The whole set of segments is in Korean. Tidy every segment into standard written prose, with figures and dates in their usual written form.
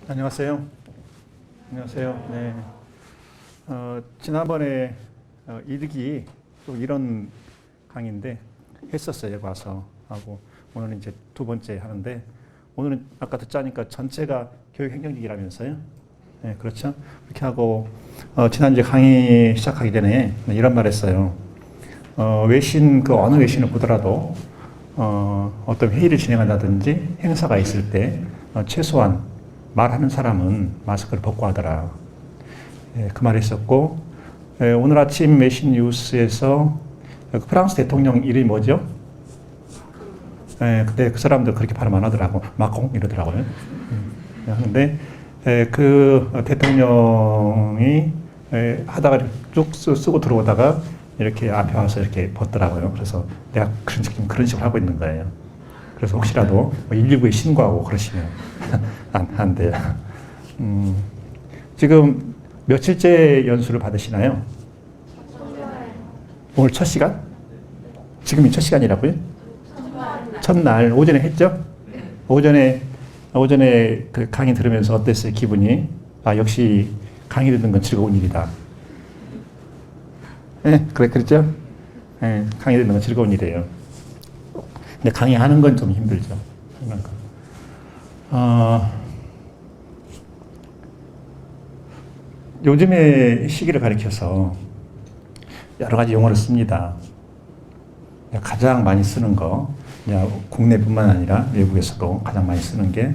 안녕하세요. 안녕하세요. 네. 지난번에 이득이 또 이런 강의인데 했었어요. 여기 와서 하고 오늘은 이제 두 번째 하는데 오늘은 아까 듣자니까 전체가 교육행정직이라면서요. 네, 그렇죠. 그렇게 하고 지난주에 강의 시작하기 전에 이런 말 했어요. 외신 그 어느 외신을 보더라도 어떤 회의를 진행한다든지 행사가 있을 때 최소한 말하는 사람은 마스크를 벗고 하더라. 예, 그 말이 있었고, 오늘 아침 외신 뉴스에서 프랑스 대통령 이름이 뭐죠? 근데 그 사람들 그렇게 발음 안 하더라고. 마콩 이러더라고요. 하는데 그 대통령이 하다가 쭉 쓰고 들어오다가 이렇게 앞에 와서 이렇게 벗더라고요. 그래서 내가 그런 식으로 하고 있는 거예요. 그래서 혹시라도 119에 신고하고 그러시면 안 돼요. 지금 며칠째 연수를 받으시나요? 오늘 첫 시간? 지금이 첫 시간이라고요? 첫날 오전에 했죠? 오전에 그 강의 들으면서 어땠어요? 기분이? 역시 강의 듣는 건 즐거운 일이다. 네, 그랬죠? 네, 강의 듣는 건 즐거운 일이에요. 근데 강의하는 건 좀 힘들죠. 요즘의 시기를 가리켜서 여러 가지 용어를 씁니다. 가장 많이 쓰는 거, 국내뿐만 아니라 외국에서도 가장 많이 쓰는 게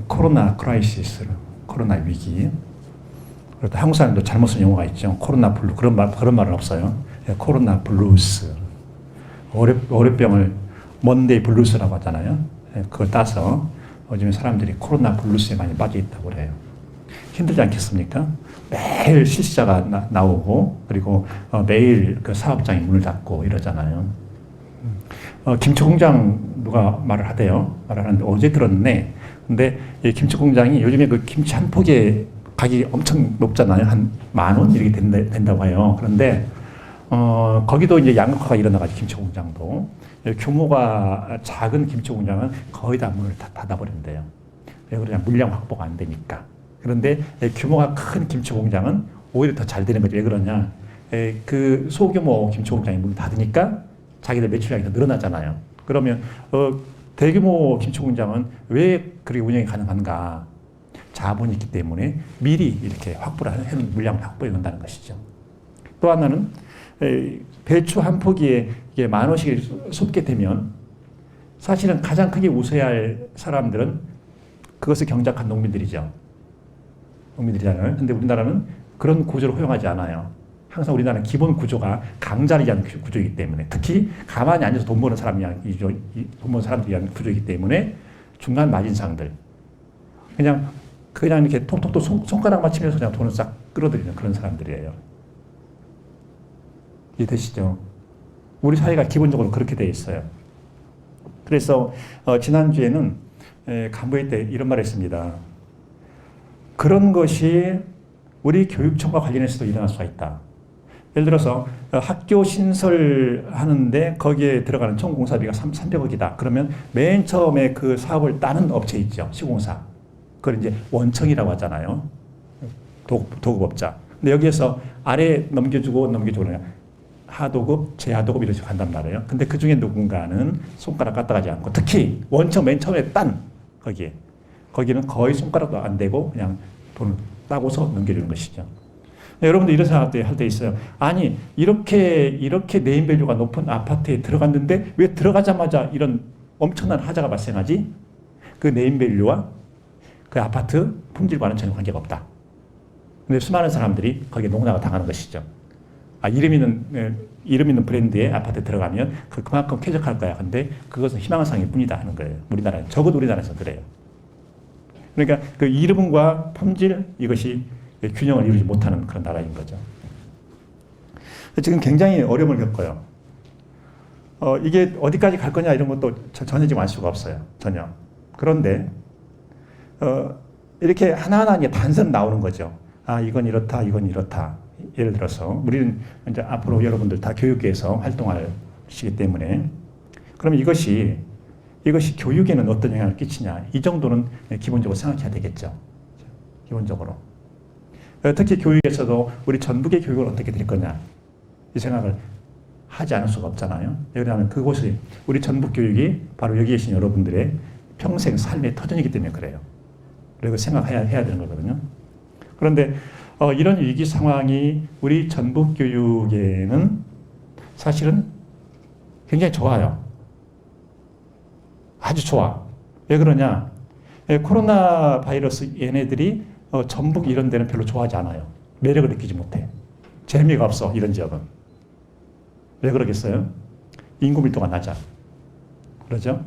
코로나 크라이시스, 코로나 위기. 그리고 한국 사람도 잘못 쓴 용어가 있죠. 코로나 블루, 그런 말은 없어요. 코로나 블루스. 월요병을 먼데이 블루스라고 하잖아요. 그걸 따서 요즘 사람들이 코로나 블루스에 많이 빠져 있다고 그래요. 힘들지 않겠습니까? 매일 실시자가 나오고 그리고 매일 그 사업장이 문을 닫고 이러잖아요. 김치 공장 누가 말을 하대요. 말을 하는데 어제 들었네. 근데 이 김치 공장이 요즘에 그 김치 한 포기에 가격이 엄청 높잖아요. 한 10,000원 이렇게 된다고 해요. 그런데 거기도 이제 양극화가 일어나가지고 김치 공장도 규모가 작은 김치 공장은 거의 다 문을 닫아버린대요. 왜 그러냐? 물량 확보가 안 되니까. 그런데 규모가 큰 김치 공장은 오히려 더 잘 되는 거죠. 왜 그러냐? 그 소규모 김치 공장이 문을 닫으니까 자기들 매출량이 더 늘어나잖아요. 그러면 대규모 김치 공장은 왜 그렇게 운영이 가능한가? 자본이 있기 때문에 미리 이렇게 확보를 하는 물량을 확보해 놓는다는 것이죠. 또 하나는 배추 한 포기에 이게 10,000원씩 쏟게 되면 사실은 가장 크게 웃어야 할 사람들은 그것을 경작한 농민들이죠. 농민들이잖아요. 근데 우리나라는 그런 구조를 허용하지 않아요. 항상 우리나라는 기본 구조가 강자를 위한 구조이기 때문에 특히 가만히 앉아서 돈 버는 사람들이 위한 구조이기 때문에 중간 마진상들 그냥 이렇게 톡톡톡 손가락 맞추면서 그냥 돈을 싹 끌어들이는 그런 사람들이에요. 이해되시죠? 우리 사회가 기본적으로 그렇게 되어 있어요. 그래서 지난주에는 간부회 때 이런 말을 했습니다. 그런 것이 우리 교육청과 관련해서도 일어날 수가 있다. 예를 들어서 학교 신설하는데 거기에 들어가는 총 공사비가 300억이다. 그러면 맨 처음에 그 사업을 따는 업체 있죠. 시공사. 그걸 이제 원청이라고 하잖아요. 도급업자. 근데 여기에서 아래 넘겨주고 하도급, 재하도급 이런 식으로 간단 말이에요. 근데 그 중에 누군가는 손가락 까딱하지 않고 특히 원청 맨 처음에 딴 거기는 거의 손가락도 안 대고 그냥 돈을 따고서 넘겨주는 것이죠. 여러분들 이런 생각도 할 때 있어요. 아니 이렇게 네임밸류가 높은 아파트에 들어갔는데 왜 들어가자마자 이런 엄청난 하자가 발생하지? 그 네임밸류와 그 아파트 품질과는 전혀 관계가 없다. 근데 수많은 사람들이 거기에 농락을 당하는 것이죠. 이름 있는 브랜드의 아파트에 들어가면 그만큼 쾌적할 거야. 근데 그것은 희망사항일 뿐이다 하는 거예요. 적어도 우리나라에서 그래요. 그러니까 그 이름과 품질 이것이 균형을 이루지 못하는 그런 나라인 거죠. 지금 굉장히 어려움을 겪어요. 이게 어디까지 갈 거냐 이런 것도 전혀 지금 알 수가 없어요. 전혀. 그런데 이렇게 하나하나 이제 단서는 나오는 거죠. 이건 이렇다, 이건 이렇다. 예를 들어서 우리는 이제 앞으로 여러분들 다 교육계에서 활동하시기 때문에 그러면 이것이 교육에는 어떤 영향을 끼치냐 이 정도는 기본적으로 생각해야 되겠죠. 기본적으로. 특히 교육에서도 우리 전북의 교육을 어떻게 될 거냐 이 생각을 하지 않을 수가 없잖아요. 왜냐하면 그곳이 우리 전북 교육이 바로 여기 계신 여러분들의 평생 삶의 터전이기 때문에 그래요. 그리고 생각해야 되는 거거든요. 그런데 이런 위기 상황이 우리 전북 교육에는 사실은 굉장히 좋아요. 아주 좋아. 왜 그러냐? 코로나 바이러스 얘네들이 전북 이런 데는 별로 좋아하지 않아요. 매력을 느끼지 못해. 재미가 없어, 이런 지역은. 왜 그러겠어요? 인구 밀도가 낮아. 그러죠?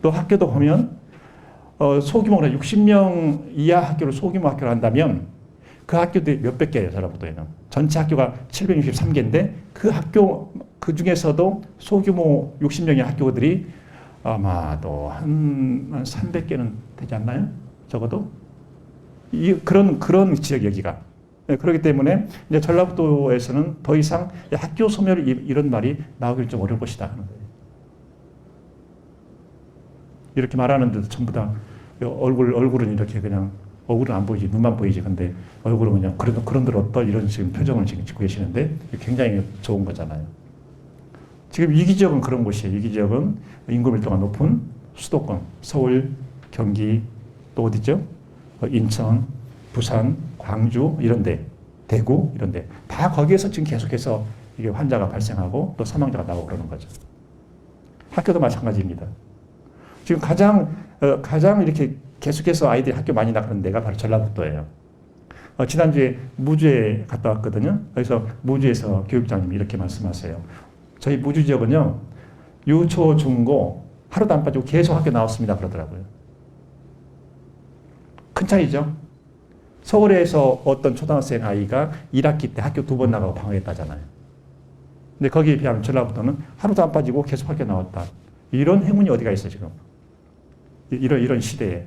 또 학교도 보면 소규모로 60명 이하 학교를 소규모 학교로 한다면 그 학교들이 몇백 개예요, 전라북도에는. 전체 학교가 763개인데 그 학교 그 중에서도 소규모 60명의 학교들이 아마도 한 300개는 되지 않나요? 적어도 그런 지역 여기가. 그렇기 때문에 이제 전라북도에서는 더 이상 학교 소멸 이런 말이 나오기 좀 어려울 것이다 하는 거예요. 이렇게 말하는데도 전부 다 얼굴은 이렇게 그냥 얼굴은 안 보이지 눈만 보이지 근데 얼굴은 그냥 그런들 어떨 이런 지금 표정을 지금 짓고 계시는데 굉장히 좋은 거잖아요. 지금 위기 지역은 그런 곳이에요. 위기 지역은 인구 밀도가 높은 수도권, 서울, 경기, 또 어디죠? 인천, 부산, 광주 이런데, 대구 이런데 다 거기에서 지금 계속해서 이게 환자가 발생하고 또 사망자가 나오고 그러는 거죠. 학교도 마찬가지입니다. 지금 가장 이렇게 계속해서 아이들이 학교 많이 나가는 데가 바로 전라북도예요. 지난주에 무주에 갔다 왔거든요. 그래서 무주에서 교육장님이 이렇게 말씀하세요. 저희 무주 지역은요, 유초, 중고 하루도 안 빠지고 계속 학교 나왔습니다. 그러더라고요. 큰 차이죠. 서울에서 어떤 초등학생 아이가 1학기 때 학교 2번 나가고 방학했다잖아요. 근데 거기에 비하면 전라북도는 하루도 안 빠지고 계속 학교 나왔다. 이런 행운이 어디가 있어, 지금. 이런 시대에.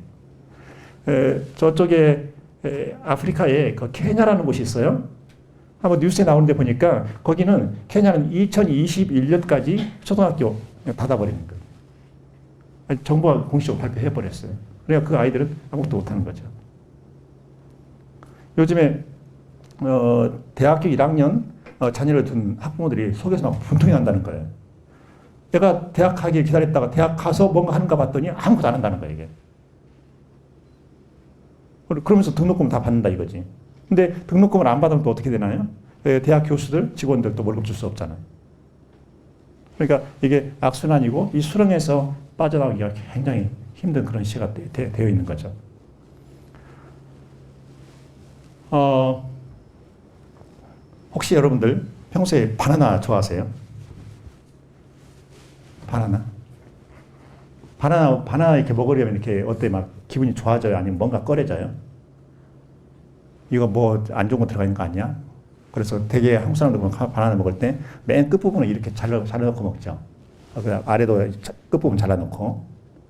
저쪽에 아프리카에 그 케냐라는 곳이 있어요. 한번 뉴스에 나오는데 보니까 거기는 케냐는 2021년까지 초등학교 닫아버리는 거예요. 정부가 공식적으로 발표해버렸어요. 그러니까 그 아이들은 아무것도 못하는 거죠. 요즘에 대학교 1학년 자녀를 둔 학부모들이 속에서 막 분통이 난다는 거예요. 내가 대학 가길 기다렸다가 대학 가서 뭔가 하는가 봤더니 아무것도 안 한다는 거예요, 이게. 그러면서 등록금 다 받는다 이거지. 근데 등록금을 안 받으면 또 어떻게 되나요? 대학 교수들, 직원들도 월급 줄 수 없잖아요. 그러니까 이게 악순환이고 이 수렁에서 빠져나오기가 굉장히 힘든 그런 시기가 되어 있는 거죠. 혹시 여러분들 평소에 바나나 좋아하세요? 바나나 이렇게 먹으려면 이렇게 어때 막 기분이 좋아져요? 아니면 뭔가 꺼려져요? 이거 뭐 안 좋은 거 들어가 있는 거 아니야? 그래서 되게 한국 사람들 보면 바나나 먹을 때 맨 끝부분을 이렇게 잘라놓고 먹죠. 그 아래도 끝부분 잘라놓고.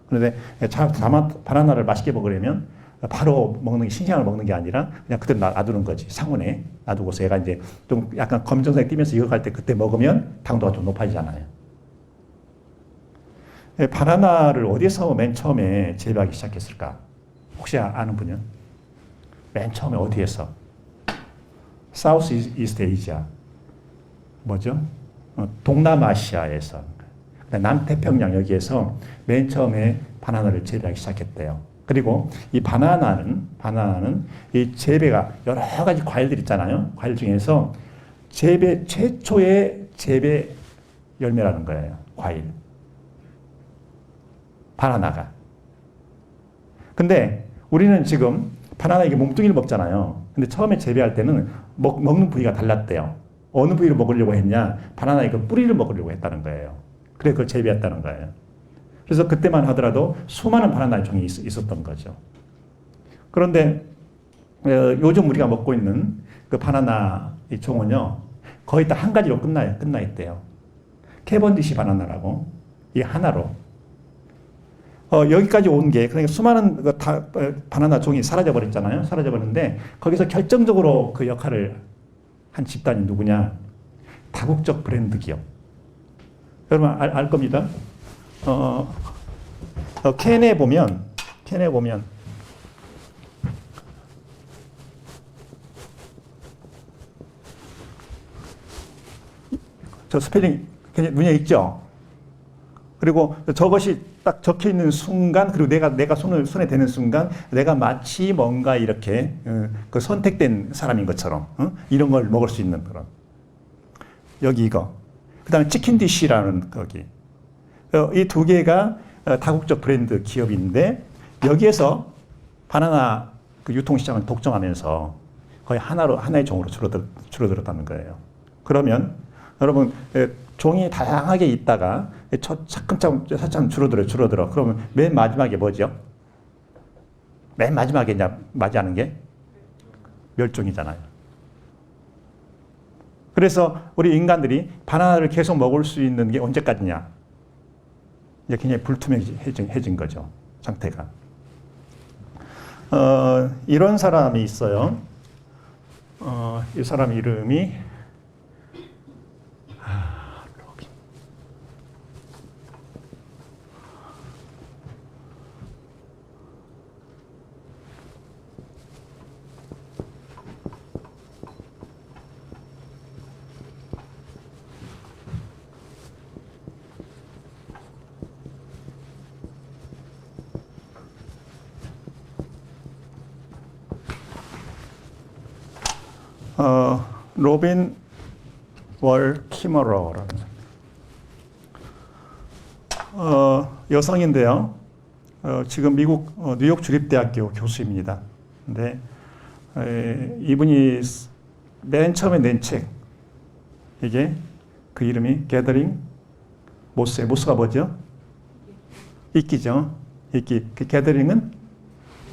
그런데 바나나를 맛있게 먹으려면 바로 먹는 게 신鲜을 먹는 게 아니라 그냥 그대로 놔두는 거지. 상온에 놔두고서 얘가 이제 좀 약간 검정색이 띄면서 익어갈 때 그때 먹으면 당도가 좀 높아지잖아요. 바나나를 어디서 맨 처음에 재배하기 시작했을까? 혹시 아는 분이요? 맨 처음에 어디에서? 사우스 이스트 에이지아. 뭐죠? 동남아시아에서. 남태평양 여기에서 맨 처음에 바나나를 재배하기 시작했대요. 그리고 이 바나나는 이 재배가 여러 가지 과일들 있잖아요. 과일 중에서 최초의 재배 열매라는 거예요. 과일. 바나나가. 근데 우리는 지금 바나나 이게 몸뚱이를 먹잖아요. 근데 처음에 재배할 때는 먹는 부위가 달랐대요. 어느 부위를 먹으려고 했냐? 바나나 이거 뿌리를 먹으려고 했다는 거예요. 그래 그걸 재배했다는 거예요. 그래서 그때만 하더라도 수많은 바나나 종이 있었던 거죠. 그런데 요즘 우리가 먹고 있는 그 바나나 이 종은요, 거의 다 한 가지로 끝나 있대요. 캐번디시 바나나라고. 이 하나로. 여기까지 온 게, 그러니까 수많은 바나나 종이 사라져버렸잖아요. 사라져버렸는데, 거기서 결정적으로 그 역할을 한 집단이 누구냐? 다국적 브랜드 기업. 여러분 알 겁니다. 캔에 보면 저 스펠링 굉장히 눈에 익죠? 그리고 저것이 딱 적혀 있는 순간, 그리고 내가 손에 대는 순간, 내가 마치 뭔가 이렇게 그 선택된 사람인 것처럼 이런 걸 먹을 수 있는 그런. 여기 이거. 그 다음에 치킨 디쉬라는 거기. 이 두 개가 다국적 브랜드 기업인데 여기에서 바나나 그 유통시장을 독점하면서 거의 하나의 종으로 줄어들었다는 거예요. 그러면 여러분 종이 다양하게 있다가 차츰차츰 줄어들어. 그러면 맨 마지막에 뭐죠? 맨 마지막에 이제 맞이하는 게 멸종이잖아요. 그래서 우리 인간들이 바나나를 계속 먹을 수 있는 게 언제까지냐? 이제 굉장히 불투명해진 거죠. 상태가. 이런 사람이 있어요. 이 사람 이름이 로빈 월 키머러라는 여성인데요. 지금 미국 뉴욕 주립대학교 교수입니다. 근데 이분이 맨 처음에 낸 책, 이게 그 이름이 게더링 모스가 뭐죠? 이끼죠. 이끼. 그 게더링은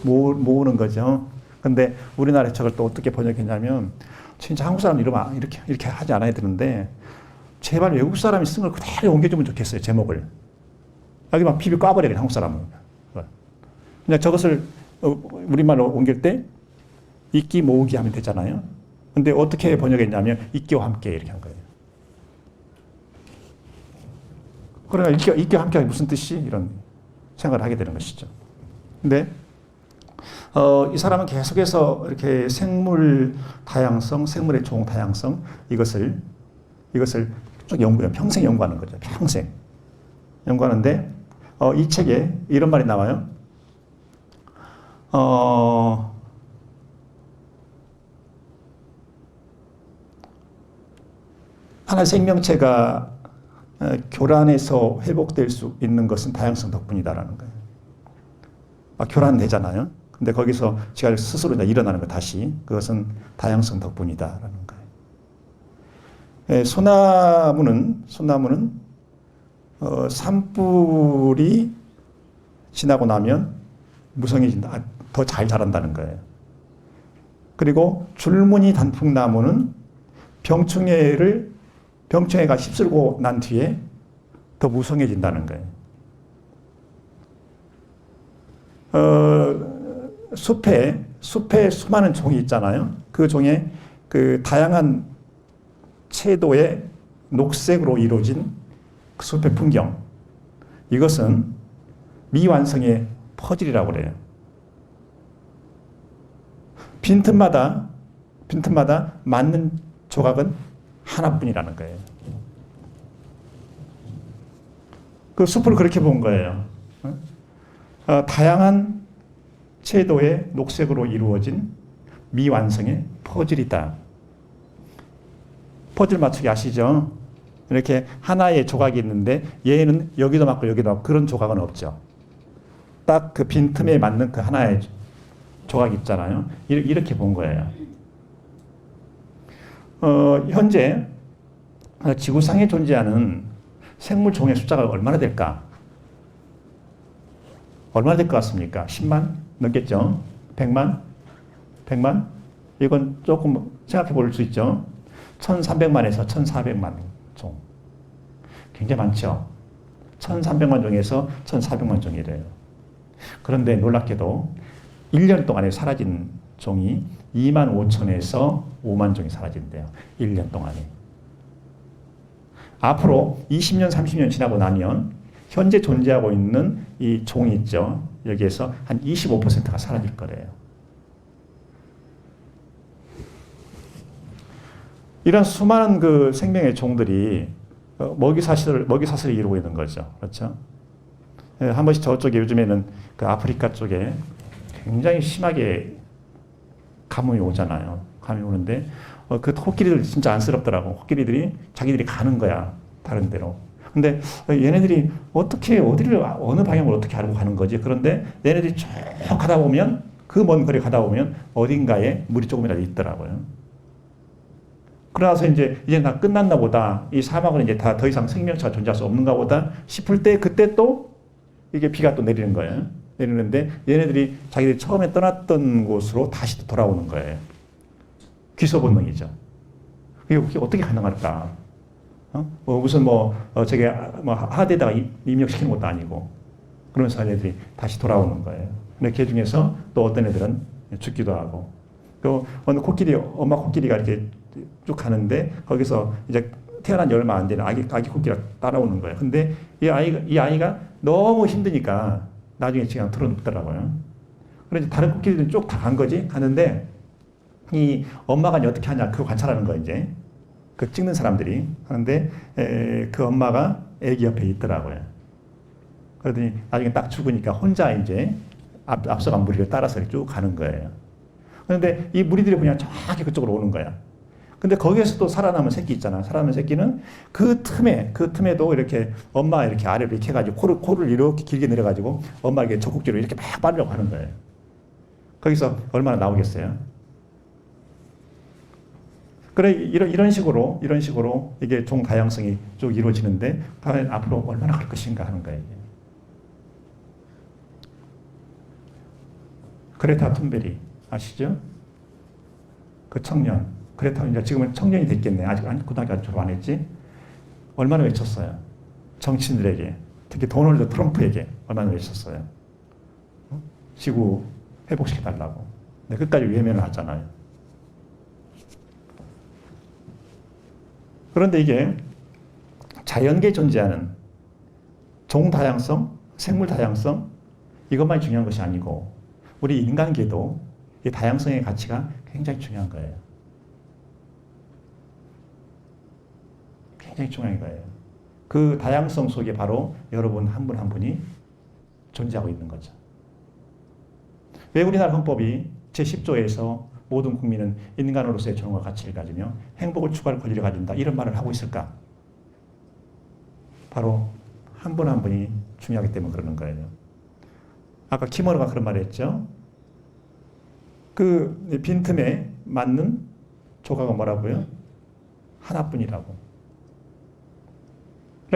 모으는 거죠. 근데 우리나라 책을 또 어떻게 번역했냐면 진짜 한국 사람 이러면 이렇게 하지 않아야 되는데 제발 외국 사람이 쓴 걸 그대로 옮겨주면 좋겠어요. 제목을. 여기 막 비비 꽈버려요. 한국 사람은. 그냥 저것을 우리말로 옮길 때 이끼 모으기 하면 되잖아요. 근데 어떻게 번역했냐면 이끼와 함께 이렇게 한 거예요. 그러니까 이끼와 함께 무슨 뜻이? 이런 생각을 하게 되는 것이죠. 근데 이 사람은 계속해서 이렇게 생물 다양성, 생물의 종 다양성 이것을 쭉 연구해요. 평생 연구하는 거죠. 평생 연구하는데 이 책에 이런 말이 나와요. 하나의 생명체가 교란에서 회복될 수 있는 것은 다양성 덕분이다라는 거예요. 교란되잖아요. 근데 거기서 지가 스스로 일어나는 거 다시 그것은 다양성 덕분이다라는 거예요. 소나무는 산불이 지나고 나면 무성해진다. 더 잘 자란다는 거예요. 그리고 줄무늬 단풍나무는 병충해가 휩쓸고 난 뒤에 더 무성해진다는 거예요. 숲에 수많은 종이 있잖아요. 그 종에 그 다양한 채도의 녹색으로 이루어진 그 숲의 풍경. 이것은 미완성의 퍼즐이라고 그래요. 빈틈마다 맞는 조각은 하나뿐이라는 거예요. 그 숲을 그렇게 본 거예요. 다양한 채도의 녹색으로 이루어진 미완성의 퍼즐이다. 퍼즐 맞추기 아시죠? 이렇게 하나의 조각이 있는데 얘는 여기도 맞고 여기도 맞고 그런 조각은 없죠. 딱 그 빈틈에 맞는 그 하나의 조각이 있잖아요. 이렇게 본 거예요. 현재 지구상에 존재하는 생물 종의 숫자가 얼마나 될까? 얼마나 될 것 같습니까? 10만? 넘겠죠? 100만? 100만? 이건 조금 생각해 볼 수 있죠? 1300만에서 1400만 종. 굉장히 많죠? 1300만 종에서 1400만 종이래요. 그런데 놀랍게도 1년 동안에 사라진 종이 2만 5천에서 5만 종이 사라진대요. 1년 동안에. 앞으로 20년, 30년 지나고 나면 현재 존재하고 있는 이 종이 있죠. 여기에서 한 25%가 사라질 거래요. 이런 수많은 그 생명의 종들이 먹이사슬을 이루고 있는 거죠. 그렇죠? 예, 한 번씩 저쪽에 요즘에는 그 아프리카 쪽에 굉장히 심하게 가뭄이 오잖아요. 가뭄이 오는데 그 코끼리들 진짜 안쓰럽더라고. 코끼리들이 자기들이 가는 거야. 다른 데로. 근데 얘네들이 어떻게 어느 방향으로 어떻게 알고 가는 거지? 그런데 얘네들이 쭉 가다 보면 그 먼 거리 가다 보면 어딘가에 물이 조금이라도 있더라고요. 그러나서 이제 다 끝났나 보다. 이 사막은 이제 다 더 이상 생명체가 존재할 수 없는가 보다 싶을 때 그때 또 이게 비가 또 내리는 거예요. 내리는데 얘네들이 자기들이 처음에 떠났던 곳으로 다시 또 돌아오는 거예요. 귀소 본능이죠. 이게 어떻게 가능할까? 무슨 저게 하드에다가 입력시키는 것도 아니고 그러면서 얘네들이 다시 돌아오는 거예요. 근데 그 중에서 또 어떤 애들은 죽기도 하고 또 어느 엄마 코끼리가 이렇게 쭉 가는데 거기서 이제 태어난 지 얼마 안 되는 아기 코끼리가 따라오는 거예요. 근데 이 아이가 너무 힘드니까 나중에 그냥 털어눕더라고요. 그래서 다른 코끼리들은 쭉 다 간 거지. 가는데 이 엄마가 이제 어떻게 하냐 그거 관찰하는 거예요. 이제 그 찍는 사람들이 하는데 그 엄마가 아기 옆에 있더라고요. 그러더니 나중에 딱 죽으니까 혼자 이제 앞서간 무리를 따라서 쭉 가는 거예요. 그런데 이 무리들이 그냥 정확히 그쪽으로 오는 거야. 근데 거기에서 또 살아남은 새끼 있잖아. 살아남은 새끼는 그 틈에도 이렇게 엄마 이렇게 아래로 이렇게 해가지고 코를 이렇게 길게 내려가지고 엄마에게 젖꼭지로 이렇게 막 빨려고 하는 거예요. 거기서 얼마나 나오겠어요? 그래, 이런 식으로 이게 종 다양성이 쭉 이루어지는데 과연 앞으로 얼마나 갈 것인가 하는 거예요. 그레타 툰베리 아시죠? 그 청년. 그레타 이제 지금은 청년이 됐겠네. 아직 고등학교 졸업 안 했지. 얼마나 외쳤어요. 정치인들에게, 특히 도널드 트럼프에게 얼마나 외쳤어요. 지구 회복시켜달라고. 근데 끝까지 외면을 하잖아요. 그런데 이게 자연계에 존재하는 종 다양성, 생물 다양성 이것만이 중요한 것이 아니고 우리 인간계도 이 다양성의 가치가 굉장히 중요한 거예요. 굉장히 중요한 거예요. 그 다양성 속에 바로 여러분 한 분 한 분이 존재하고 있는 거죠. 왜 우리나라 헌법이 제10조에서 모든 국민은 인간으로서의 존엄과 가치를 가지며 행복을 추구할 권리를 가진다 이런 말을 하고 있을까? 바로 한 분 한 분이 중요하기 때문에 그러는 거예요. 아까 키머너가 그런 말을 했죠. 그 빈틈에 맞는 조각은 뭐라고요? 하나뿐이라고.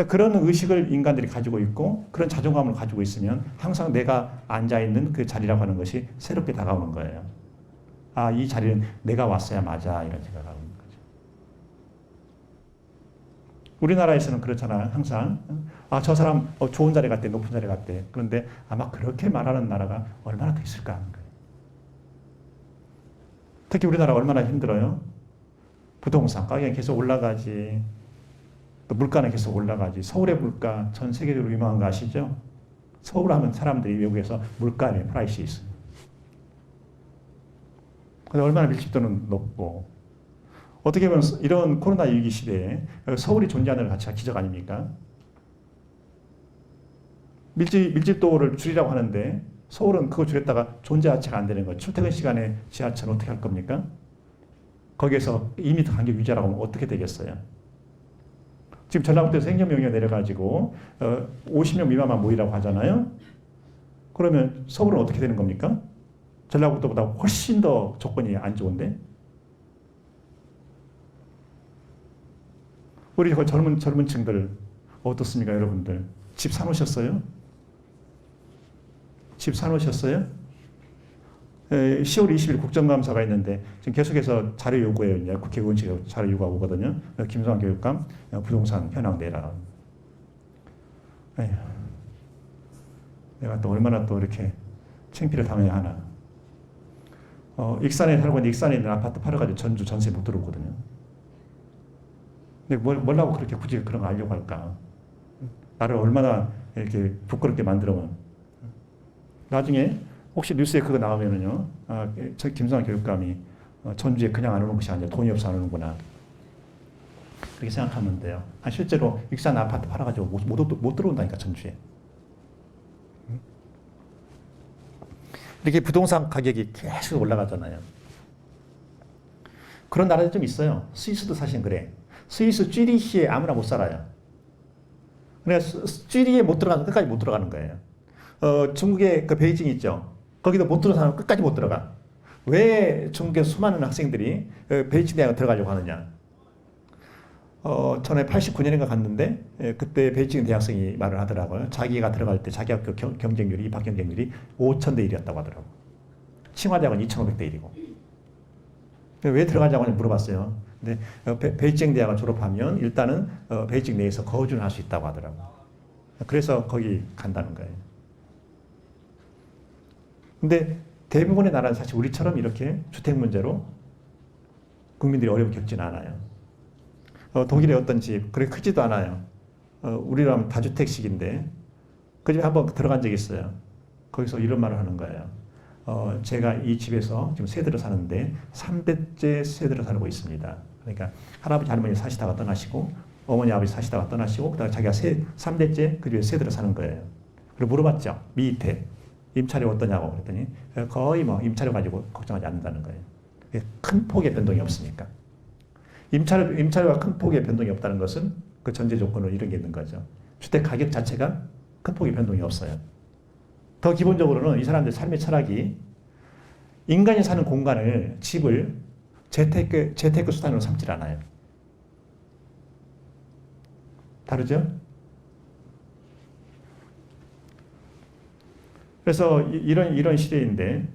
그런 의식을 인간들이 가지고 있고 그런 자존감을 가지고 있으면 항상 내가 앉아있는 그 자리라고 하는 것이 새롭게 다가오는 거예요. 아, 이 자리는 내가 왔어야 맞아 이런 생각을 하는 거죠. 우리나라에서는 그렇잖아요. 항상 저 사람 좋은 자리 갔대, 높은 자리 갔대. 그런데 아마 그렇게 말하는 나라가 얼마나 더 있을까 하는 거예요. 특히 우리나라가 얼마나 힘들어요. 부동산 가격이 계속 올라가지. 또 물가는 계속 올라가지. 서울의 물가 전 세계적으로 유명한 거 아시죠? 서울 하면 사람들이 외국에서 물가에 프라이스 있어요. 근데 얼마나 밀집도는 높고 어떻게 보면 이런 코로나 위기 시대에 서울이 존재하는 가치가 기적 아닙니까? 밀집도를 줄이라고 하는데 서울은 그거 줄였다가 존재 자체가 안 되는 거예요. 출퇴근 시간에 지하철은 어떻게 할 겁니까? 거기에서 2m 간격 유지하라고 하면 어떻게 되겠어요? 지금 전라북도에서 행정명령이 내려가지고 50명 미만만 모이라고 하잖아요. 그러면 서울은 어떻게 되는 겁니까? 전라북도보다 훨씬 더 조건이 안 좋은데? 우리 젊은 층들 어떻습니까, 여러분들? 집 사놓으셨어요? 집 사놓으셨어요? 10월 20일 국정감사가 있는데 지금 계속해서 자료 요구해요. 이제 국회 의원실에 자료 요구하고 오거든요. 김성환 교육감 부동산 현황 내라. 에휴, 내가 또 얼마나 또 이렇게 창피를 당해야 하나. 익산에 살고 있는데 익산에 있는 아파트 팔아가지고 전주 전세 못 들어오거든요. 근데 뭐라고 그렇게 굳이 그런 거 알려고 할까? 나를 얼마나 이렇게 부끄럽게 만들어면. 나중에 혹시 뉴스에 그거 나오면은요, 저 김성환 교육감이 전주에 그냥 안 오는 것이 아니라 돈이 없어 안 오는구나. 그렇게 생각하면 돼요. 실제로 익산 아파트 팔아가지고 못 들어온다니까, 전주에. 이렇게 부동산 가격이 계속 올라가잖아요. 그런 나라도 좀 있어요. 스위스도 사실 그래. 스위스 쥐리히에 아무나 못 살아요. 그래서 쥐리히에 못 들어가는, 끝까지 못 들어가는 거예요. 중국의 그 베이징 있죠. 거기도 못 들어가는 사람 끝까지 못 들어가. 왜 중국의 수많은 학생들이 베이징 대학에 들어가려고 하느냐. 전에 89년인가 갔는데, 그때 베이징 대학생이 말을 하더라고요. 자기가 들어갈 때 자기 학교 경쟁률이, 입학 경쟁률이 5,000대 1이었다고 하더라고요. 칭화대학은 2,500대 1이고. 왜 들어가자고 물어봤어요. 근데 베이징 대학을 졸업하면 일단은 베이징 내에서 거주를 할 수 있다고 하더라고요. 그래서 거기 간다는 거예요. 근데 대부분의 나라는 사실 우리처럼 이렇게 주택 문제로 국민들이 어려움을 겪지는 않아요. 독일의 어떤 집, 그렇게 크지도 않아요. 우리라면 다주택식인데, 그 집에 한번 들어간 적이 있어요. 거기서 이런 말을 하는 거예요. 제가 이 집에서 지금 세대로 사는데 3대째 세대로 살고 있습니다. 그러니까 할아버지 할머니 사시다가 떠나시고 어머니 아버지 사시다가 떠나시고 그다음에 자기가 3대째 그 집에 세대로 사는 거예요. 그리고 물어봤죠. 미태 임차료 어떠냐고 그랬더니 거의 뭐 임차료 가지고 걱정하지 않는다는 거예요. 큰 폭의 변동이 없으니까. 임차료가 큰 폭의 변동이 없다는 것은 그 전제 조건으로 이런 게 있는 거죠. 주택 가격 자체가 큰 폭의 변동이 없어요. 더 기본적으로는 이 사람들 삶의 철학이 인간이 사는 공간을, 집을 재테크 수단으로 삼질 않아요. 다르죠? 그래서 이런 시대인데,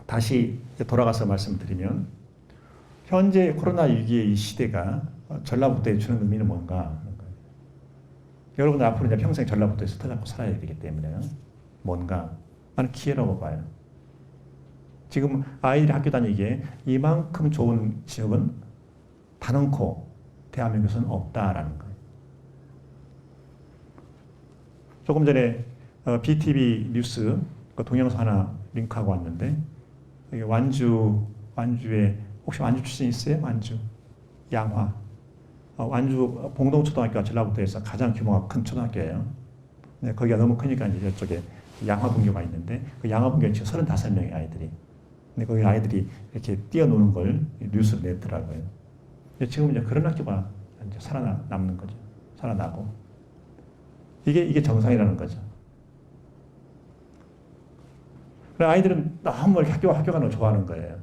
다시 돌아가서 말씀드리면, 현재 코로나 위기의 이 시대가 전라북도에 주는 의미는 뭔가? 여러분들 앞으로 이제 평생 전라북도에서 터잡고 살아야 되기 때문에요. 뭔가? 나는 기회라고 봐요. 지금 아이들이 학교 다니기에 이만큼 좋은 지역은 단언코 대한민국에서는 없다라는 거예요. 조금 전에 BTV 뉴스 그 동영상 하나 링크하고 왔는데, 완주에 혹시 완주 출신 있어요? 완주 양화. 완주 봉동초등학교가 전라북도에서 가장 규모가 큰 초등학교예요. 네, 거기가 너무 크니까 이제 이쪽에 양화분교가 있는데, 그 양화분교에 지금 35명의 아이들이. 근데 거기 아이들이 이렇게 뛰어노는 걸 뉴스로 냈더라고요. 지금 이제 그런 학교가 이제 살아남는 거죠. 살아나고. 이게 정상이라는 거죠. 아이들은 너무 이렇게 학교 가는 걸 좋아하는 거예요.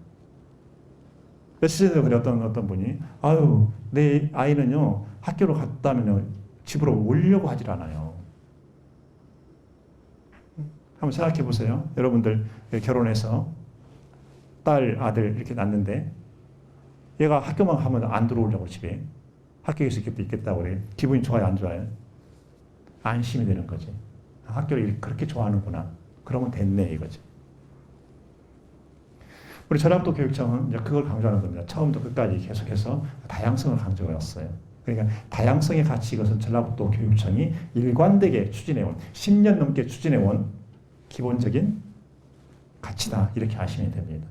며칠 전에 그래 어떤 분이, 아유, 내 아이는요, 학교로 갔다면요, 집으로 오려고 하질 않아요. 한번 생각해 보세요. 여러분들 결혼해서 딸, 아들 이렇게 낳는데, 얘가 학교만 가면 안 들어오려고 집에. 학교에서 있겠다고 그래. 기분이 좋아요, 안 좋아요? 안심이 되는 거지. 학교를 그렇게 좋아하는구나. 그러면 됐네, 이거지. 우리 전라북도 교육청은 이제 그걸 강조하는 겁니다. 처음부터 끝까지 계속해서 다양성을 강조해 왔어요. 그러니까 다양성의 가치, 이것은 전라북도 교육청이 일관되게 추진해온, 10년 넘게 추진해온 기본적인 가치다. 이렇게 아시면 됩니다.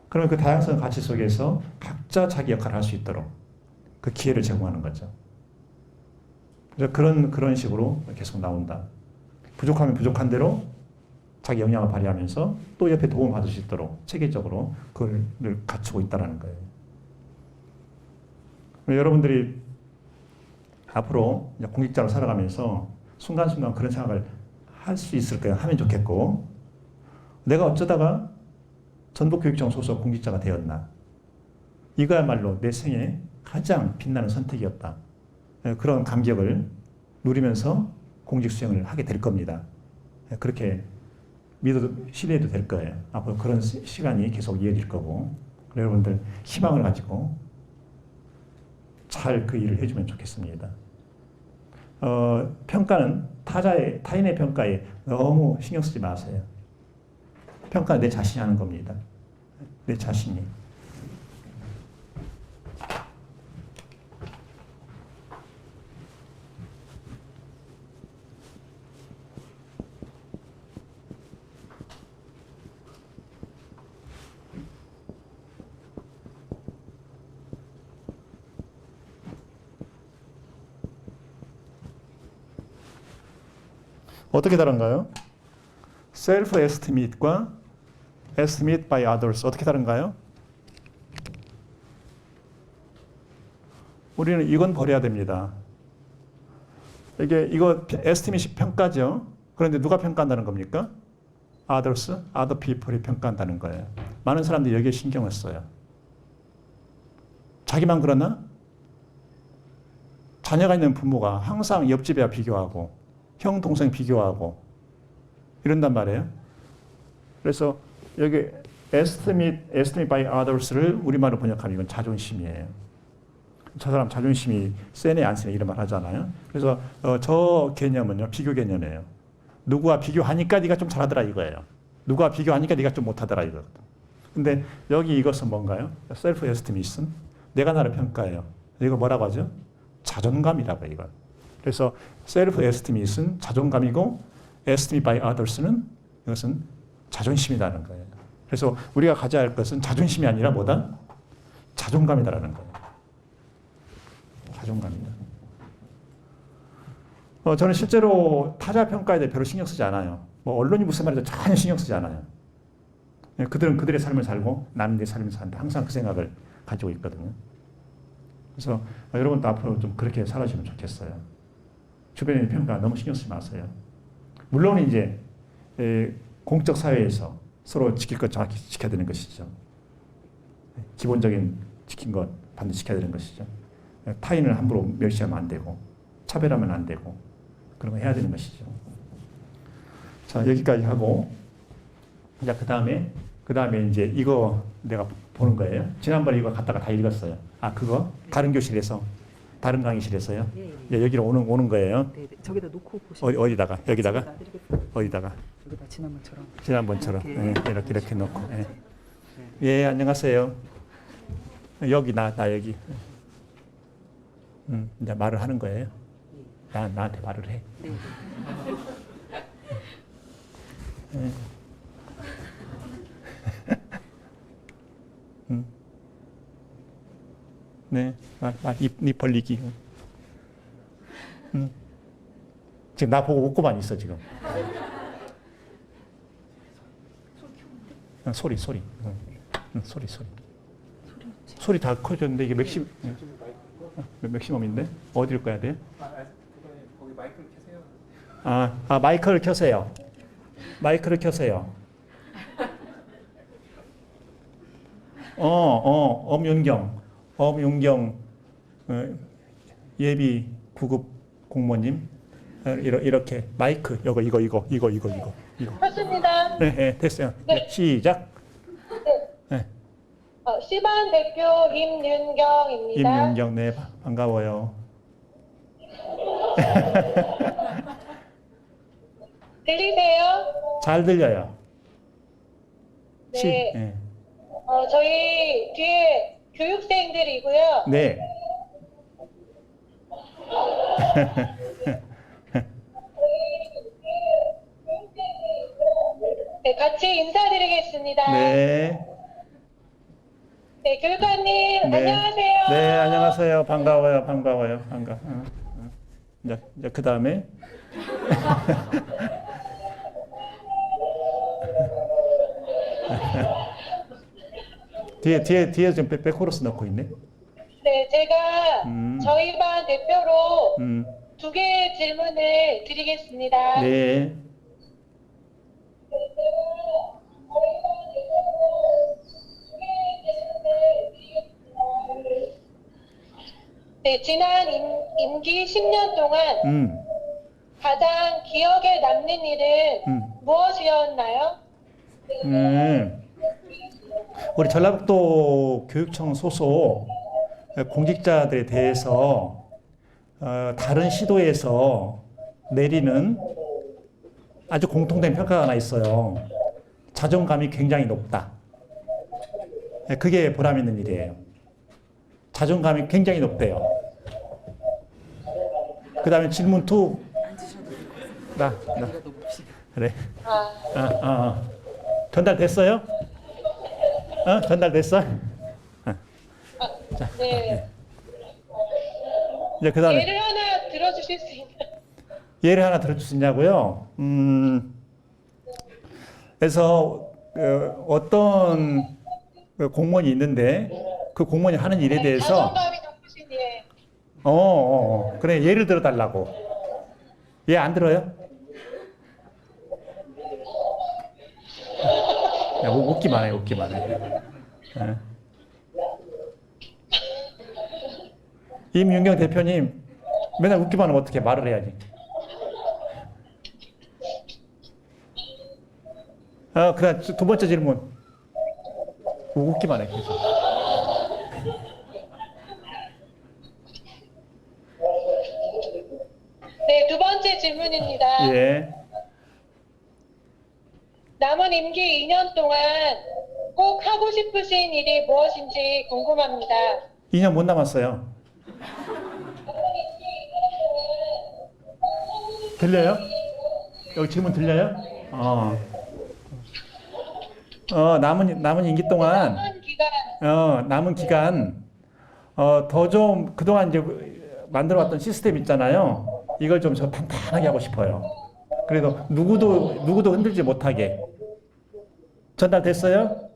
그러면 그 다양성 가치 속에서 각자 자기 역할을 할 수 있도록 그 기회를 제공하는 거죠. 그래서 그런 식으로 계속 나온다. 부족하면 부족한 대로 자기 역량을 발휘하면서 또 옆에 도움을 받을 수 있도록 체계적으로 그걸 갖추고 있다는 거예요. 여러분들이 앞으로 공직자로 살아가면서 순간순간 그런 생각을 할 수 있을 거예요. 하면 좋겠고, 내가 어쩌다가 전북교육청 소속 공직자가 되었나. 이거야말로 내 생에 가장 빛나는 선택이었다. 그런 감격을 누리면서 공직 수행을 하게 될 겁니다. 그렇게 신뢰해도 될 거예요. 앞으로 그런 시간이 계속 이어질 거고, 여러분들 희망을 가지고 잘 그 일을 해주면 좋겠습니다. 평가는 타인의 평가에 너무 신경 쓰지 마세요. 평가는 내 자신이 하는 겁니다. 내 자신이. 어떻게 다른가요? self-estimate과 estimate by others 어떻게 다른가요? 우리는 이건 버려야 됩니다. 이거 estimate이 평가죠. 그런데 누가 평가한다는 겁니까? others, other people이 평가한다는 거예요. 많은 사람들이 여기에 신경을 써요. 자기만 그러나? 자녀가 있는 부모가 항상 옆집애와 비교하고 형, 동생 비교하고 이런단 말이에요. 그래서 여기 estimate by others를 우리말로 번역하면 이건 자존심이에요. 저 사람 자존심이 세네 안 세네 이런 말 하잖아요. 그래서 저 개념은요 비교 개념이에요. 누구와 비교하니까 네가 좀 잘하더라 이거예요. 누구와 비교하니까 네가 좀 못하더라 이거거든. 근데 여기 이것은 뭔가요? self estimate은 내가 나를 평가해요. 이거 뭐라고 하죠? 자존감이라고 해요. 이걸. 그래서 self estimate은 자존감이고 estimate by others는 이것은 자존심이라는 거예요. 그래서 우리가 가져야 할 것은 자존심이 아니라 뭐다? 자존감이다라는 거예요. 자존감입니다. 저는 실제로 타자 평가에 대해 별로 신경 쓰지 않아요. 뭐 언론이 무슨 말인지 전혀 신경 쓰지 않아요. 그들은 그들의 삶을 살고 나는 내 삶을 산다. 항상 그 생각을 가지고 있거든요. 그래서 여러분도 앞으로 좀 그렇게 살아주면 좋겠어요. 주변의 평가 너무 신경 쓰지 마세요. 물론 이제 공적 사회에서 서로 지킬 것 정확히 지켜야 되는 것이죠. 기본적인 지킨 것 반드시 지켜야 되는 것이죠. 타인을 함부로 멸시하면 안 되고 차별하면 안 되고 그런 거 해야 되는 것이죠. 자, 여기까지 하고 이제 그 다음에 이제 이거 내가 보는 거예요. 지난번에 이거 갖다가 다 읽었어요. 아, 그거 다른 교실에서 다른 강의실에서요. 예, 여기로 오는 거예요. 네, 저기다 놓고 보시면 어디다가 여기다가 어디다가 여기다 지난번처럼 네. 이렇게 놓고 예, 안녕하세요. 여기 나 여기 이제 말을 하는 거예요. 나한테 말을 해. 네. 네, 입 벌리기. 지금 나 보고 웃고만 있어 지금. 소리. 소리 다 커졌는데 이게 맥시멈인데 어디를 꺼야 돼? 거기 마이크를 켜세요. 마이크를 켜세요. 마이크를 켜세요. 엄윤경 예비 9급 공무원님 이렇게 마이크 이거 좋습니다. 네, 됐어요. 네. 시작. 네. C반 대표 임윤경입니다. 임윤경 네 반가워요. 들리세요? 잘 들려요. 네. 네. 저희 뒤에 교육생들이고요. 네. 네, 같이 인사드리겠습니다. 네. 네, 교육관님 네. 안녕하세요. 네, 안녕하세요. 반가워요. 이제 그 다음에 뒤에 지금 백코러스 넣고 있네. 네, 제가 저희 반 대표로 두 개의 질문을 드리겠습니다. 네. 네, 지난 임기 10년 동안 가장 기억에 남는 일은 무엇이었나요? 우리 전라북도 교육청 소속 공직자들에 대해서 다른 시도에서 내리는 아주 공통된 평가가 하나 있어요. 자존감이 굉장히 높다. 그게 보람 있는 일이에요. 자존감이 굉장히 높대요. 그 다음에 질문 2. 나. 그래. 전달됐어요? 전달됐어? 자, 네. 이제 그 다음에. 예를 하나 들어주실 수 있나요? 예를 하나 들어줄 수 있냐고요? 그래서 어떤 공무원이 있는데 그 공무원이 하는 일에 대해서 자존감이 높으신 예. 그래 예를 들어 달라고. 예 안 들어요? 야, 뭐 웃기만 해, 웃기만 해. 예. 임윤경 대표님, 맨날 웃기만 하면 어떻게 말을 해야지. 그래, 두 번째 질문. 웃기만 해, 계속. 네, 두 번째 질문입니다. 예. 남은 임기 2년 동안 꼭 하고 싶으신 일이 무엇인지 궁금합니다. 2년 못 남았어요. 들려요? 여기 질문 들려요? 남은 임기 동안, 남은 기간, 더 좀, 그동안 이제 만들어왔던 시스템 있잖아요. 이걸 좀 저 탄탄하게 하고 싶어요. 그래도 누구도 흔들지 못하게. 전달됐어요?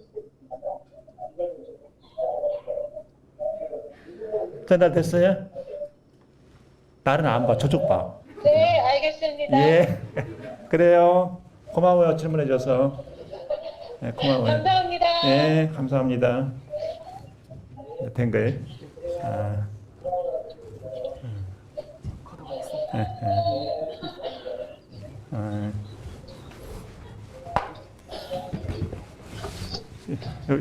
전달됐어요? 나는 안 봐. 저쪽 봐. 네, 알겠습니다. 예. 그래요. 고마워요. 질문해줘서. 네, 고마워요. 감사합니다. 네, 감사합니다. 된 거예요? 네,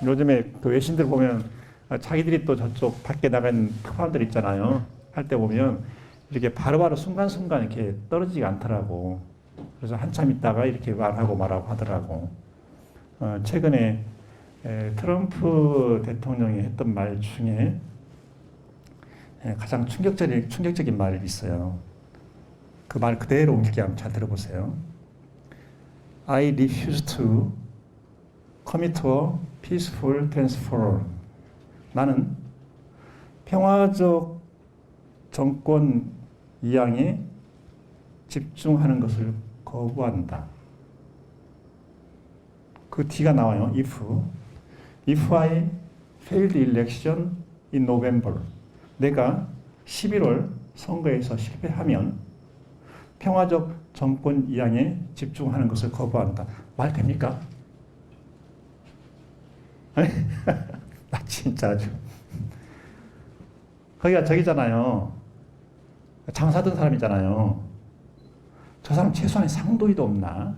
요즘에 그 외신들 보면 자기들이 또 저쪽 밖에 나간 특파원들 있잖아요. 할 때 보면 이렇게 바로바로 순간순간 이렇게 떨어지지가 않더라고. 그래서 한참 있다가 이렇게 말하고 하더라고. 최근에 트럼프 대통령이 했던 말 중에 가장 충격적인 말이 있어요. 그 말 그대로 옮길게 한번 잘 들어보세요. I refuse to commit to a peaceful transfer. 나는 평화적 정권 이양에 집중하는 것을 거부한다. 그 D가 나와요. If I failed election in November. 내가 11월 선거에서 실패하면 평화적 정권 이양에 집중하는 것을 거부한다. 말 됩니까? 나 진짜 아주. 거기가 저기잖아요. 장사던 사람이잖아요. 저 사람 최소한의 상도이도 없나?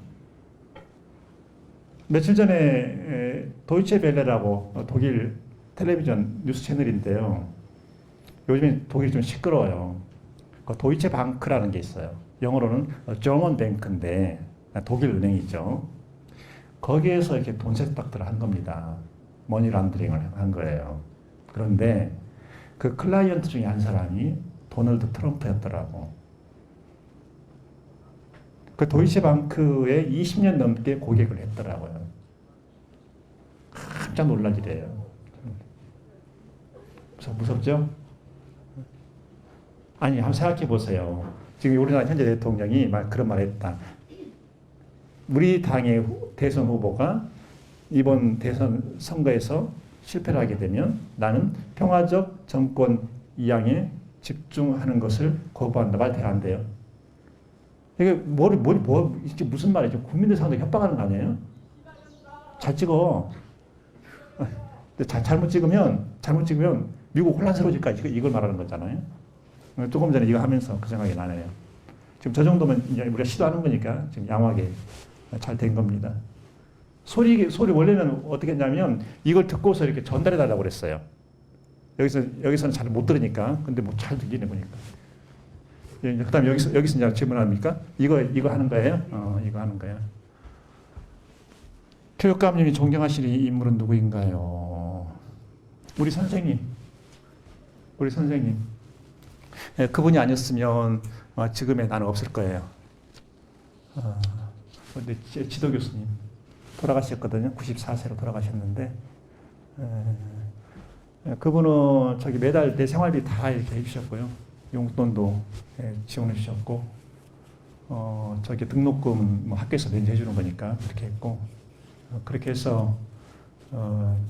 며칠 전에 도이체 벨레라고 독일 텔레비전 뉴스 채널인데요. 요즘에 독일이 좀 시끄러워요. 그 도이체 방크라는 게 있어요. 영어로는 저먼 뱅크인데 독일 은행이죠. 거기에서 이렇게 돈 세탁들을 한 겁니다. 머니 란더링을 한 거예요. 그런데 그 클라이언트 중에 한 사람이 도널드 트럼프였더라고. 그 도이체방크에 20년 넘게 고객을 했더라고요. 깜짝 놀라지래요. 무섭죠? 아니, 한번 생각해 보세요. 지금 우리나라 현재 대통령이 그런 말 했다. 우리 당의 대선 후보가 이번 대선 선거에서 실패를 하게 되면 나는 평화적 정권 이양에 집중하는 것을 거부한다. 말 돼야 안 돼요. 이게 이게 무슨 말이죠? 국민들 상대 협박하는 거 아니에요? 잘 찍어. 잘못 찍으면 미국 혼란스러워질까? 이걸 말하는 거잖아요. 조금 전에 이거 하면서 그 생각이 나네요. 지금 저 정도면 이제 우리가 시도하는 거니까 지금 양호하게 잘 된 겁니다. 소리 원래는 어떻게 했냐면 이걸 듣고서 이렇게 전달해 달라고 그랬어요. 여기서는 잘 못 들으니까. 근데 뭐 잘 들리네 보니까. 그다음에 여기서 이제 질문합니까? 이거 하는 거예요? 이거 하는 거예요. 교육감님이 존경하시는 인물은 누구인가요? 우리 선생님. 네, 그분이 아니었으면 지금의 나는 없을 거예요. 근데 지도 교수님 돌아가셨거든요. 94세로 돌아가셨는데 그분은 매달 내 생활비 다 이렇게 해주셨고요. 용돈도 지원해 주셨고, 저기 등록금은 뭐 학교에서 면제해 주는 거니까 그렇게 했고, 그렇게 해서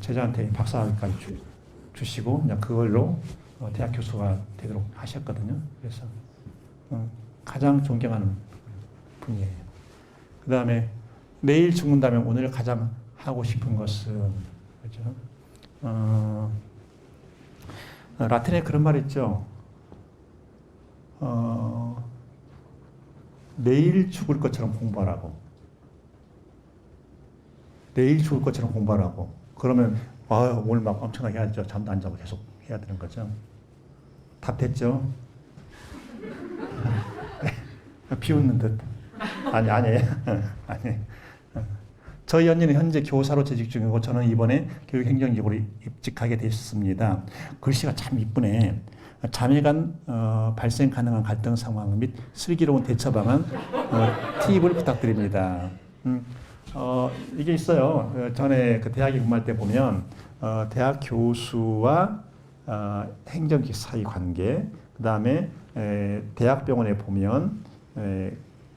제자한테 박사학위까지 주시고 그냥 그걸로 대학 교수가 되도록 하셨거든요. 그래서 가장 존경하는 분이에요. 그 다음에 내일 죽는다면 오늘 가장 하고 싶은 것은, 그죠? 라틴에 그런 말 있죠. 내일 죽을 것처럼 공부하라고. 내일 죽을 것처럼 공부하라고. 그러면 오늘 막 엄청나게 해야죠. 잠도 안 자고 계속 해야 되는 거죠. 답 됐죠? 비웃는 듯. 아니에요. 아니. 저희 언니는 현재 교사로 재직 중이고 저는 이번에 교육행정직으로 입직하게 됐습니다. 글씨가 참 이쁘네. 자매 간 발생 가능한 갈등 상황 및 슬기로운 대처 방안 팁을 부탁드립니다. 이게 있어요. 전에 그 대학에 근무할 때 보면 대학 교수와 행정직 사이 관계, 그 다음에 대학병원에 보면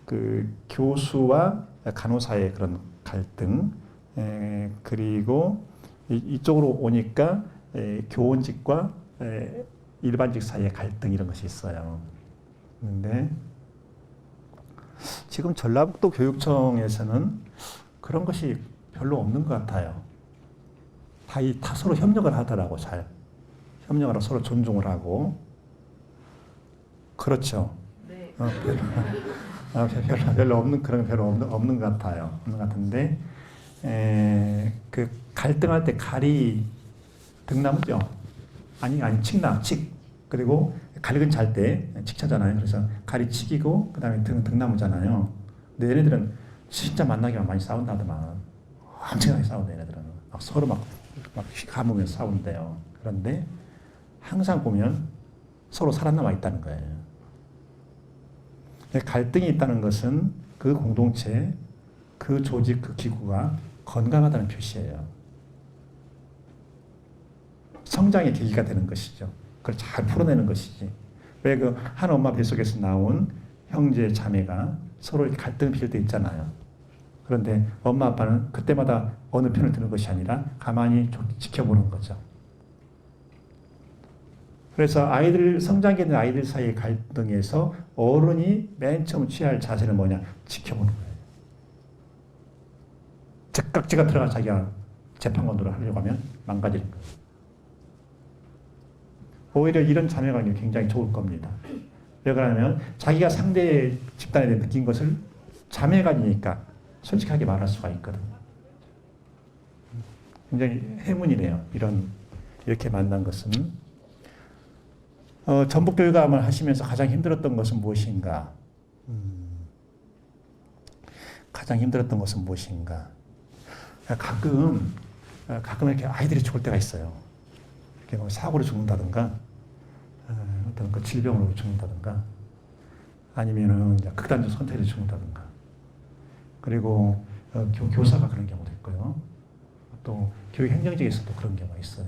그 교수와 간호사의 그런 갈등, 그리고 이쪽으로 오니까 교원직과 일반직 사이의 갈등 이런 것이 있어요. 그런데 지금 전라북도 교육청에서는 그런 것이 별로 없는 것 같아요. 다 서로 협력을 하더라고, 잘. 협력을 하고 서로 존중을 하고. 그렇죠. 네. 별로 없는, 그런 게 별로 없는 것 같아요. 없는 것 같은데, 그 갈등할 때 갈이 등나무죠? 아니, 칡나, 칡. 그리고 갈근 잘 때 칡차잖아요. 그래서 갈이 칡이고, 그 다음에 등나무잖아요. 근데 얘네들은 진짜 만나기만 많이 싸운다더만. 엄청나게 싸운다, 얘네들은. 막 서로 막 가무면서 싸운대요. 그런데 항상 보면 서로 살아남아 있다는 거예요. 갈등이 있다는 것은 그 공동체, 그 조직, 그 기구가 건강하다는 표시예요. 성장의 계기가 되는 것이죠. 그걸 잘 풀어내는 것이지. 왜 그 한 엄마 뱃속에서 나온 형제, 자매가 서로 갈등을 피울 때 있잖아요. 그런데 엄마, 아빠는 그때마다 어느 편을 드는 것이 아니라 가만히 지켜보는 거죠. 그래서 성장기 있는 아이들 사이의 갈등에서 어른이 맨 처음 취할 자세는 뭐냐? 지켜보는 거예요. 즉각지가 들어가 자기가 재판관으로 하려고 하면 망가지는 거예요. 오히려 이런 자매관계가 굉장히 좋을 겁니다. 왜 그러냐면 자기가 상대 집단에 대해 느낀 것을 자매간이니까 솔직하게 말할 수가 있거든요. 굉장히 행운이네요. 이렇게 만난 것은. 전북교육감을 하시면서 가장 힘들었던 것은 무엇인가? 가장 힘들었던 것은 무엇인가? 가끔 이렇게 아이들이 죽을 때가 있어요. 이렇게 뭐 사고로 죽는다든가, 어떤 그 질병으로 죽는다든가, 아니면은 이제 극단적 선택으로 죽는다든가. 그리고 교사가 그런 경우도 있고요. 또 교육행정직에서도 그런 경우가 있어요.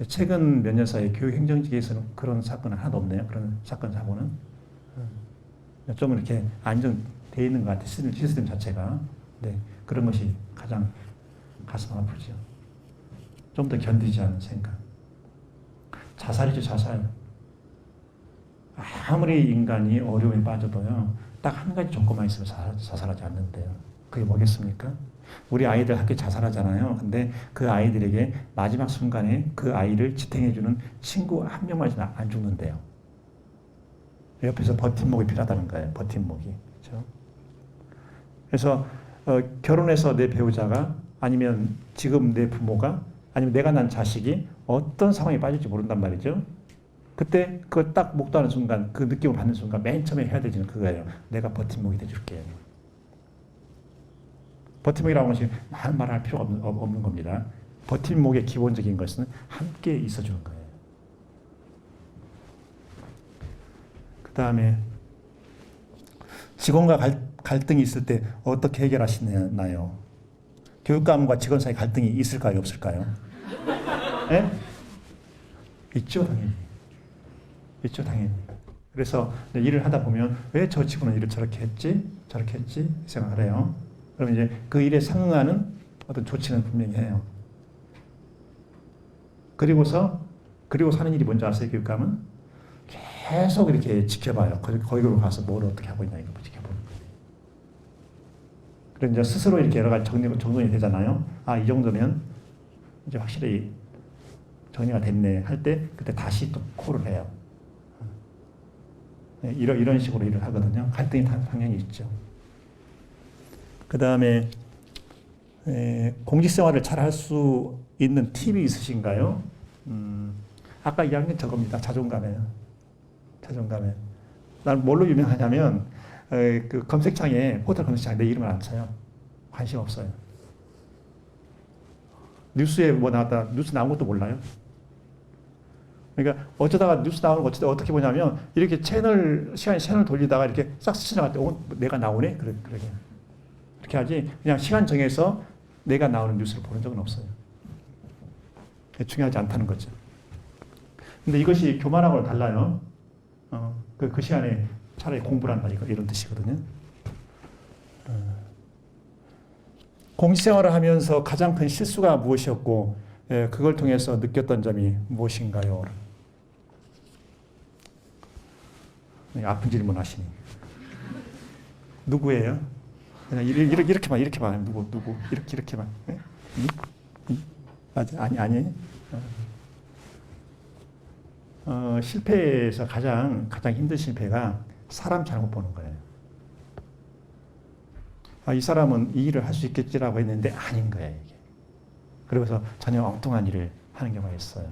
최근 몇 년 사이에 교육행정직에서는 그런 사건은 하나도 없네요. 그런 사건, 사고는. 좀 이렇게 안정되어 있는 것 같아요. 시스템 자체가. 네, 그런 것이 가장 가슴 아프죠. 좀 더 견디지 않는 생각. 자살이죠, 자살. 아무리 인간이 어려움에 빠져도요, 딱 한 가지 조건만 있으면 자살하지 않는데요. 그게 뭐겠습니까? 우리 아이들 학교 자살하잖아요. 근데 그 아이들에게 마지막 순간에 그 아이를 지탱해주는 친구 한 명만 안 죽는데요. 옆에서 버팀목이 필요하다는 거예요. 버팀목이. 그렇죠? 그래서 결혼해서 내 배우자가, 아니면 지금 내 부모가, 아니면 내가 난 자식이 어떤 상황에 빠질지 모른단 말이죠. 그때 그걸 딱 목도하는 순간, 그 느낌을 받는 순간 맨 처음에 해야 되지는 그거예요. 내가 버팀목이 돼줄게. 버팀목이라고 하는 것이 많은 말을 할 필요가 없는 겁니다. 버팀목의 기본적인 것은 함께 있어주는 거예요. 그 다음에 직원과 갈등이 있을 때 어떻게 해결하시나요? 교육감과 직원 사이 갈등이 있을까요? 없을까요? 네? 있죠, 당연히. 있죠, 당연히. 그래서 일을 하다 보면 왜 저 직원은 일을 저렇게 했지? 저렇게 했지? 생각을 해요. 그러면 이제 그 일에 상응하는 어떤 조치는 분명히 해요. 그리고 하는 일이 뭔지 아세요, 교육감은? 계속 이렇게 지켜봐요. 거기로 가서 뭘 어떻게 하고 있나, 이거 지켜보는 거예요. 그래서 이제 스스로 이렇게 여러 가지 정돈이 되잖아요. 아, 이 정도면 이제 확실히 정리가 됐네 할 때, 그때 다시 또 콜을 해요. 이런 식으로 일을 하거든요. 갈등이 당연히 있죠. 그 다음에 공직생활을 잘 할 수 있는 팁이 있으신가요? 아까 이야기한 게 저겁니다. 자존감이에요. 자존감에. 난 뭘로 유명하냐면 그 검색창에 포털 검색창에 내 이름을 안 쳐요. 관심 없어요. 뉴스에 뭐 나왔다. 뉴스 나온 것도 몰라요. 그러니까 어쩌다가 뉴스 나오는 거 어떻게 보냐면 이렇게 채널 돌리다가 이렇게 싹 스쳐나갈 때 내가 나오네? 그러게. 그렇게 하지. 그냥 시간 정해서 내가 나오는 뉴스를 보는 적은 없어요. 중요하지 않다는 거죠. 근데 이것이 교만하고는 달라요. 그 시간에 차라리 공부를 한다 이런 뜻이거든요. 공직생활을 하면서 가장 큰 실수가 무엇이었고 그걸 통해서 느꼈던 점이 무엇인가요? 아픈 질문 하시니. 누구예요? 그냥 이렇게만 누구 이렇게만. 아니. 실패에서 가장 힘든 실패가 사람 잘못 보는 거예요. 이 사람은 이 일을 할 수 있겠지라고 했는데 아닌 거예요, 이게. 그러면서 전혀 엉뚱한 일을 하는 경우가 있어요.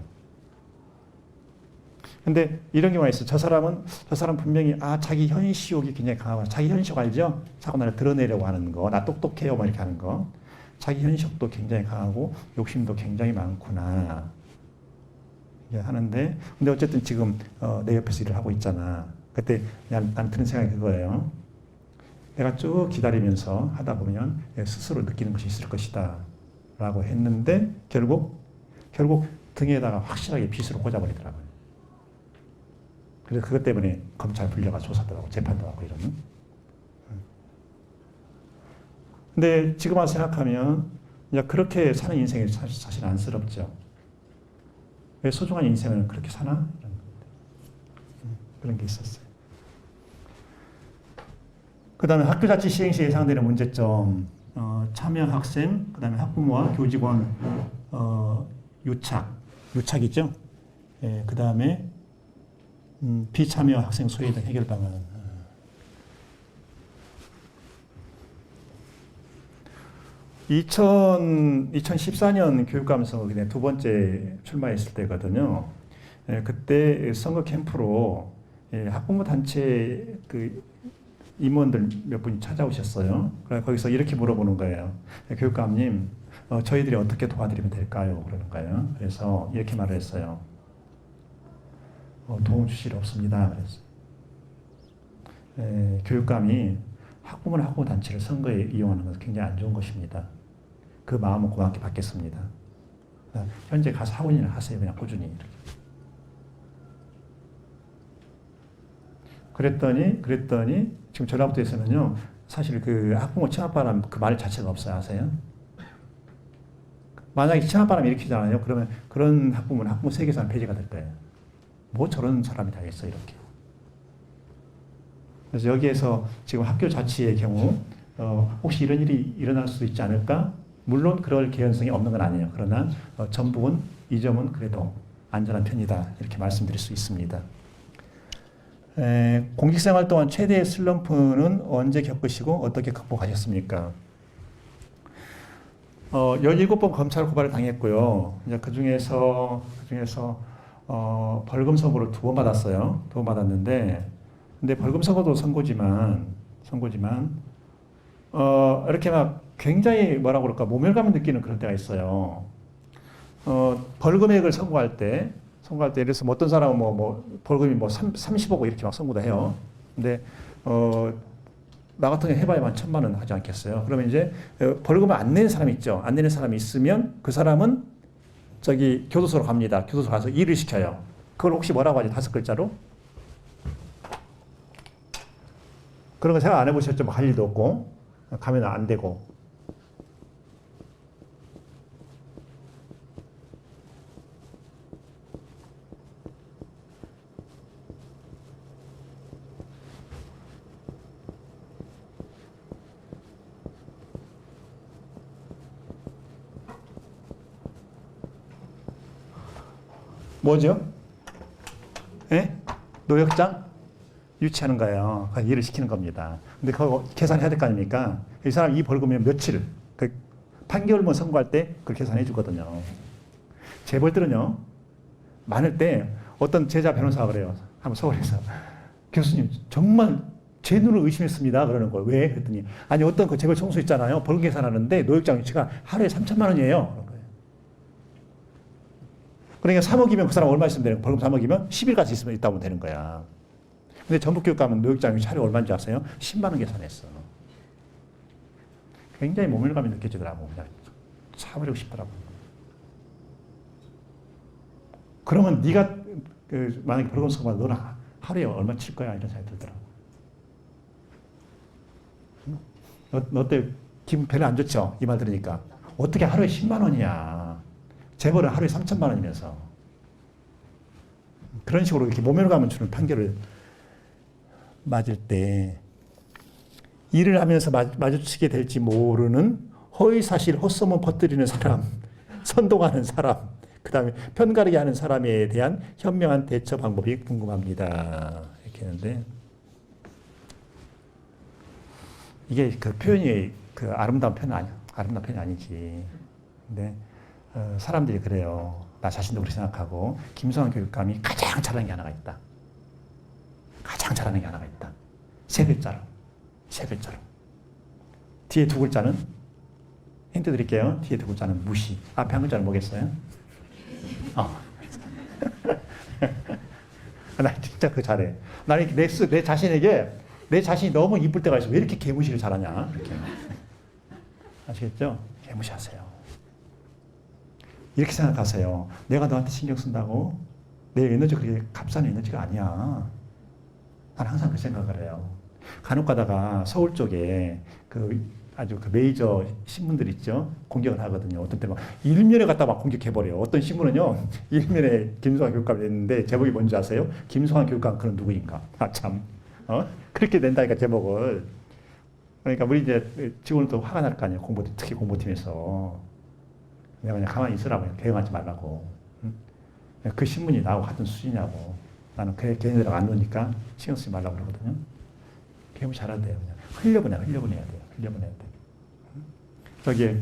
근데 이런 경우가 있어요. 저 사람 분명히 자기 현시욕이 굉장히 강하고, 자기 현시욕 알죠? 자꾸 나를 드러내려고 하는 거, 나 똑똑해요, 뭐 이렇게 하는 거. 자기 현시욕도 굉장히 강하고 욕심도 굉장히 많구나. 이게 하는데, 근데 어쨌든 지금 내 옆에서 일을 하고 있잖아. 그때 난 드는 생각이 그거예요. 내가 쭉 기다리면서 하다 보면 스스로 느끼는 것이 있을 것이다 라고 했는데 결국 등에다가 확실하게 빗으로 꽂아버리더라고요. 그래서 그것 때문에 검찰 불려가 조사도 하고 재판도 하고 이러는. 근데 지금 와서 생각하면 이제 그렇게 사는 인생이 사실 안쓰럽죠. 왜 소중한 인생을 그렇게 사나? 그런 게 있었어요. 그 다음에 학교자치 시행 시 예상되는 문제점, 참여 학생, 그 다음에 학부모와 교직원, 유착이죠. 예, 그 다음에 비참여 학생 소외 등 해결 방안. 2014년 교육감 선거 두 번째 출마했을 때거든요. 예, 그때 선거 캠프로 학부모 단체 그 임원들 몇 분이 찾아오셨어요. 그래서 거기서 이렇게 물어보는 거예요. 교육감님, 저희들이 어떻게 도와드리면 될까요? 그러는 거예요. 그래서 이렇게 말을 했어요. 도움 주실 일 없습니다. 그래서 교육감이 학부모나 학부모 단체를 선거에 이용하는 것은 굉장히 안 좋은 것입니다. 그 마음은 고맙게 받겠습니다. 현재 가서 학원이나 하세요. 그냥 꾸준히. 이렇게. 그랬더니 지금 전라북도에서는요, 사실 그 학부모 체납바람 그 말 자체가 없어요. 아세요? 만약에 체납바람 일으키잖아요. 그러면 그런 학부모는 학부모 세계에서는 폐지가 될 거예요. 뭐 저런 사람이 다 있어, 이렇게. 그래서 여기에서 지금 학교 자치의 경우, 혹시 이런 일이 일어날 수도 있지 않을까? 물론 그럴 개연성이 없는 건 아니에요. 그러나 전북은 이 점은 그래도 안전한 편이다. 이렇게 말씀드릴 수 있습니다. 공직생활 동안 최대의 슬럼프는 언제 겪으시고 어떻게 극복하셨습니까? 17번 검찰 고발을 당했고요. 이제 그 중에서 벌금 선고를 2번 받았어요. 2번 받았는데, 근데 벌금 선고도 선고지만, 이렇게 막 굉장히 뭐라고 그럴까, 모멸감을 느끼는 그런 때가 있어요. 벌금액을 선고할 때, 예를 들어서 어떤 사람은 벌금이 30억 이렇게 막 선고도 해요. 근데, 나 같은 경우 해봐야만 1,000만 원 하지 않겠어요. 그러면 이제 벌금을 안 내는 사람이 있죠. 안 내는 사람이 있으면 그 사람은 교도소로 갑니다. 교도소 가서 일을 시켜요. 그걸 혹시 뭐라고 하지? 5글자로? 그런 거 생각 안 해보셨죠? 뭐 할 일도 없고, 가면 안 되고. 뭐죠? 예? 노역장? 유치하는 거예요. 일을 시키는 겁니다. 근데 그거 계산해야 될 거 아닙니까? 이 사람 이 벌금이면 며칠, 판결문 선고할 때 그걸 계산해 주거든요. 재벌들은요, 많을 때 어떤 제자 변호사가 그래요. 한번 서울에서. 교수님, 정말 제 눈을 의심했습니다. 그러는 거예요. 왜? 그랬더니, 아니, 어떤 그 재벌 총수 있잖아요. 벌금 계산하는데 노역장 유치가 하루에 3천만 원이에요. 그런 거예요. 그러니까 3억이면 그 사람 얼마 있으면 되는 거예요? 벌금 3억이면 10일까지 있으면 있다고 되는 거야. 근데 전북교육 가면 노역장 유치 하루에 얼마인지 아세요? 10만 원 계산했어. 굉장히 모멸감이 느껴지더라고. 그냥 차버리고 싶더라고. 그러면 네가 만약에 벌금 선고받아 너는 하루에 얼마 칠 거야? 이런 생각이 들더라고. 너 때 기분 별로 안 좋죠? 이 말 들으니까. 어떻게 하루에 10만 원이야. 재벌은 하루에 3천만 원이면서. 그런 식으로 이렇게 모멸감을 주는 판결을 맞을 때 일을 하면서 마주치게 될지 모르는 허위사실, 헛소문 퍼뜨리는 사람, 선동하는 사람, 그 다음에 편가르기 하는 사람에 대한 현명한 대처 방법이 궁금합니다. 이렇게 했는데 이게 그 표현이 그 아름다운 표현은 아니야. 아름다운 표현이 아니지. 근데 사람들이 그래요. 나 자신도 그렇게 생각하고 김성환 교육감이 가장 잘하는 게 하나가 있다. 가장 잘하는 게 하나가 있다. 세 글자로. 세 글자로. 뒤에 두 글자는 힌트 드릴게요. 뒤에 두 글자는 무시. 앞에 한 글자는 뭐겠어요? 나 진짜 그거 잘해. 나는 내 자신에게 내 자신이 너무 이쁠 때가 있어. 왜 이렇게 개무시를 잘하냐? 이렇게. 아시겠죠? 개무시하세요. 이렇게 생각하세요. 내가 너한테 신경 쓴다고 내 에너지 그렇게 값싼 에너지가 아니야. 나는 항상 그 생각을 해요. 간혹 가다가 서울 쪽에 아주 그 메이저 신문들 있죠? 공격을 하거든요. 어떤 때 막 일면에 갖다 막 공격해버려요. 어떤 신문은요, 일면에 김성환 교육감이 냈는데 제목이 뭔지 아세요? 김성환 교육감 그는 누구인가? 아, 참. 그렇게 낸다니까, 제목을. 그러니까 우리 이제 직원들도 화가 날 거 아니에요. 특히 공보팀에서. 내가 그냥 가만히 있으라고, 대응하지 말라고. 그 신문이 나하고 같은 수준이냐고. 나는 걔네들하고 안 노니까 신경 쓰지 말라고 그러거든요. 개무 잘한대요. 그냥 흘려보내야 돼요. 흘려보내야 돼. 저기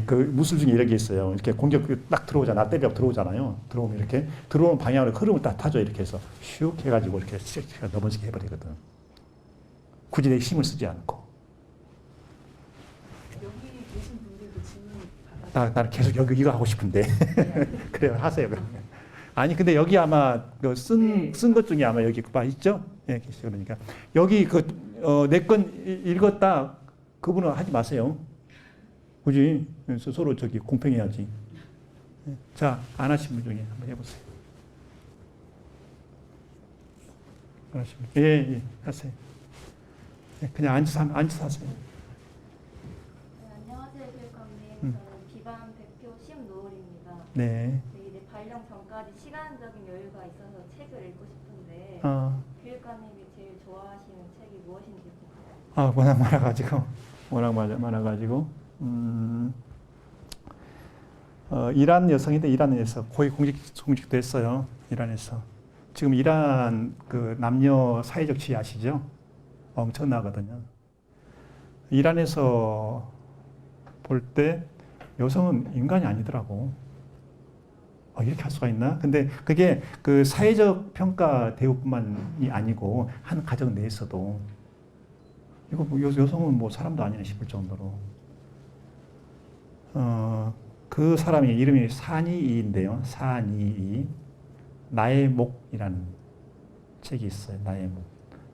그 무술 중에 이런 게 있어요. 이렇게 공격 딱 들어오잖아. 나 때리려고 들어오잖아요. 들어오면 이렇게 들어오는 방향으로 흐름을 딱 타줘. 이렇게 해서 슉 해가지고 이렇게 넘어지게 해버리거든. 굳이 내 힘을 쓰지 않고. 여기 계신 분들도 질문 나는 계속 여기 이거 하고 싶은데. 그래요. 하세요. 그러면. 아니 근데 여기 아마 쓴 것 중에 아마 여기 봐 있죠? 예, 그러니까 여기 내 건 읽었다 그분은 하지 마세요. 그지? 그래서 서로 저기 공평해야지. 자, 안 하신 분 중에 한번 해보세요. 안 하신 분. 예, 하세요. 예, 그냥 앉아서 하세요. 네, 안녕하세요, 교육감님. 저는 비반 대표 심노을입니다. 네. 이제 발령 전까지 시간적인 여유가 있어서 책을 읽고 싶은데 교육감님이 제일 좋아하시는 책이 무엇인지 궁금해요. 워낙 많아가지고 이란 여성인데 이란에서 거의 공직도 했어요. 이란에서 지금 이란 그 남녀 사회적 지위 아시죠? 엄청나거든요. 이란에서 볼 때 여성은 인간이 아니더라고. 이렇게 할 수가 있나? 근데 그게 그 사회적 평가 대우뿐만이 아니고 한 가정 내에서도 이거 뭐 여성은 뭐 사람도 아니네 싶을 정도로 그 사람의 이름이 산이이인데요. 산이이 나의 목이라는 책이 있어요. 나의 목.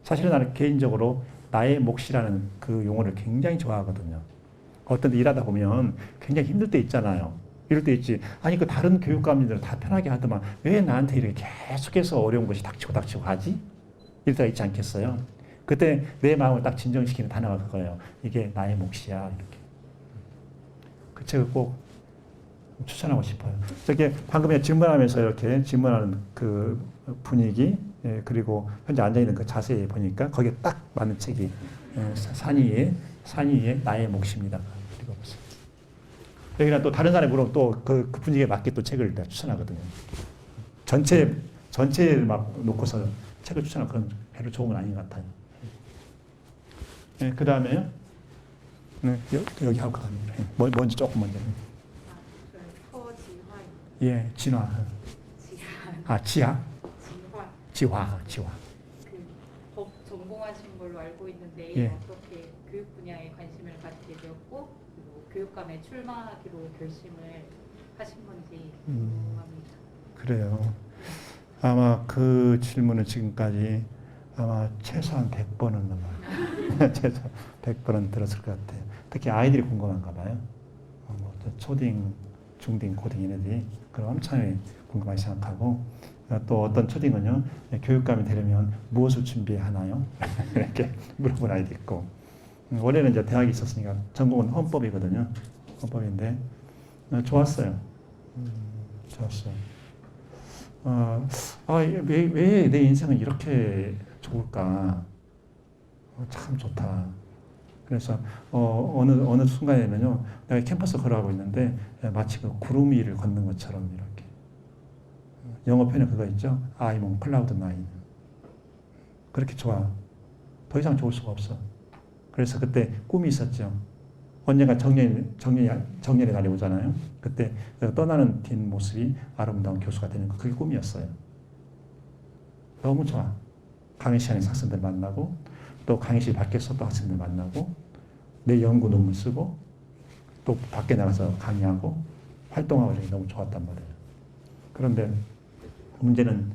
사실은 나는 개인적으로 나의 몫이라는 그 용어를 굉장히 좋아하거든요. 어떤 데 일하다 보면 굉장히 힘들 때 있잖아요. 이럴 때 있지. 아니 그 다른 교육감님들은 다 편하게 하더만 왜 나한테 이렇게 계속해서 어려운 것이 닥치고 하지? 이럴 때가 있지 않겠어요? 그때 내 마음을 딱 진정시키는 단어가 그거예요. 이게 나의 몫이야. 이렇게. 그 책을 꼭 추천하고 싶어요. 저게 방금 질문하면서 이렇게 질문하는 그 분위기, 예, 그리고 현재 앉아있는 그 자세에 보니까 거기에 딱 맞는 책이 산이의 나의 몫입니다. 읽어보세요. 여기는 또 다른 사람이 물어보면 또 그 분위기에 맞게 또 책을 내가 추천하거든요. 전체를 막 놓고서 책을 추천하는 그런 별로 좋은 건 아닌 것 같아요. 네, 그 다음에요. 네, 여기 하고 그 다음에. 먼저 조금 먼저. 서지화. 예, 진화. 지하. 지화. 지화. 법 전공하신 걸로 알고 있는데 예. 어떻게 교육 분야에 관심을 갖게 되었고 그리고 교육감에 출마하기로 결심을 하신 건지 궁금합니다. 그래요. 아마 그 질문은 지금까지 아마 최소한 100번은 넘어요. 최소한 100번은 들었을 것 같아요. 특히 아이들이 궁금한가 봐요. 초딩, 중딩, 고딩 이네들이 그걸 엄청 궁금하게 생각하고 또 어떤 초딩은요. 교육감이 되려면 무엇을 준비하나요? 이렇게 물어보는 아이도 있고 원래는 이제 대학이 있었으니까 전공은 헌법이거든요. 헌법인데 좋았어요. 좋았어요. 왜 내 인생은 이렇게 좋을까? 참 좋다. 그래서 어느 순간에는요, 내가 캠퍼스 걸어가고 있는데 마치 그 구름 위를 걷는 것처럼 이렇게. 영어 표현에 그거 있죠? I'm on cloud nine. 그렇게 좋아. 더 이상 좋을 수가 없어. 그래서 그때 꿈이 있었죠. 언젠가 정년의 날이 오잖아요. 그때 떠나는 뒷모습이 아름다운 교수가 되는 거. 그게 꿈이었어요. 너무 좋아. 강의시간에 학생들 만나고 또 강의실 밖에서 또 학생들 만나고 내 연구 논문 쓰고 또 밖에 나가서 강의하고 활동하고 이런 게 너무 좋았단 말이에요. 그런데 문제는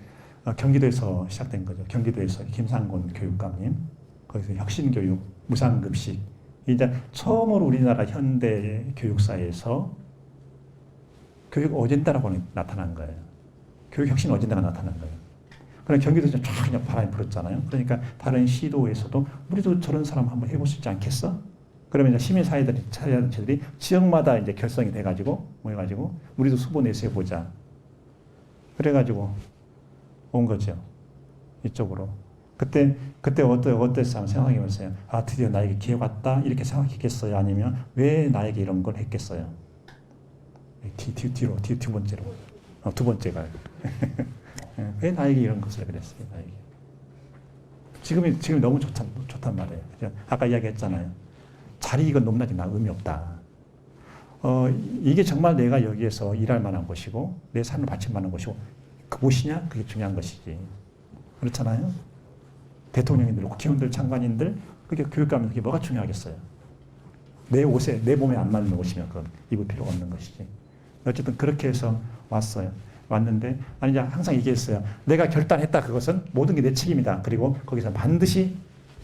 경기도에서 시작된 거죠. 경기도에서 김상곤 교육감님 거기서 혁신교육 무상급식 이제 처음으로 우리나라 현대 교육사에서 교육 어젠다라고 나타난 거예요. 교육 혁신 어젠다가 나타난 거예요. 그럼 경기도에서 쫙 그냥 바람이 불었잖아요. 그러니까 다른 시도에서도 우리도 저런 사람 한번 해볼 수 있지 않겠어? 그러면 이제 시민사회단체들이 지역마다 이제 결성이 돼가지고 모여가지고 우리도 수보 내서 해보자. 그래가지고 온 거죠. 이쪽으로. 그때 어땠어? 한번 생각해 보세요. 아, 드디어 나에게 기회가 왔다. 이렇게 생각했겠어요? 아니면 왜 나에게 이런 걸 했겠어요? 뒤로, 두 번째로. 두 번째가. 왜 나에게 이런 것을 그랬어요? 나에게. 지금 너무 좋단 말이에요. 그죠? 아까 이야기했잖아요. 자리 이건 높낮이 나 의미 없다. 이게 정말 내가 여기에서 일할 만한 곳이고, 내 삶을 바칠 만한 곳이고, 그곳이냐? 그게 중요한 것이지. 그렇잖아요? 대통령님들, 국회의원들, 장관님들, 그게 교육감은 그게 뭐가 중요하겠어요? 내 옷에, 내 몸에 안 맞는 옷이면 그건 입을 필요가 없는 것이지. 어쨌든 그렇게 해서 왔는데, 아니, 이제 항상 얘기했어요. 내가 결단했다, 그것은 모든 게 내 책임이다. 그리고 거기서 반드시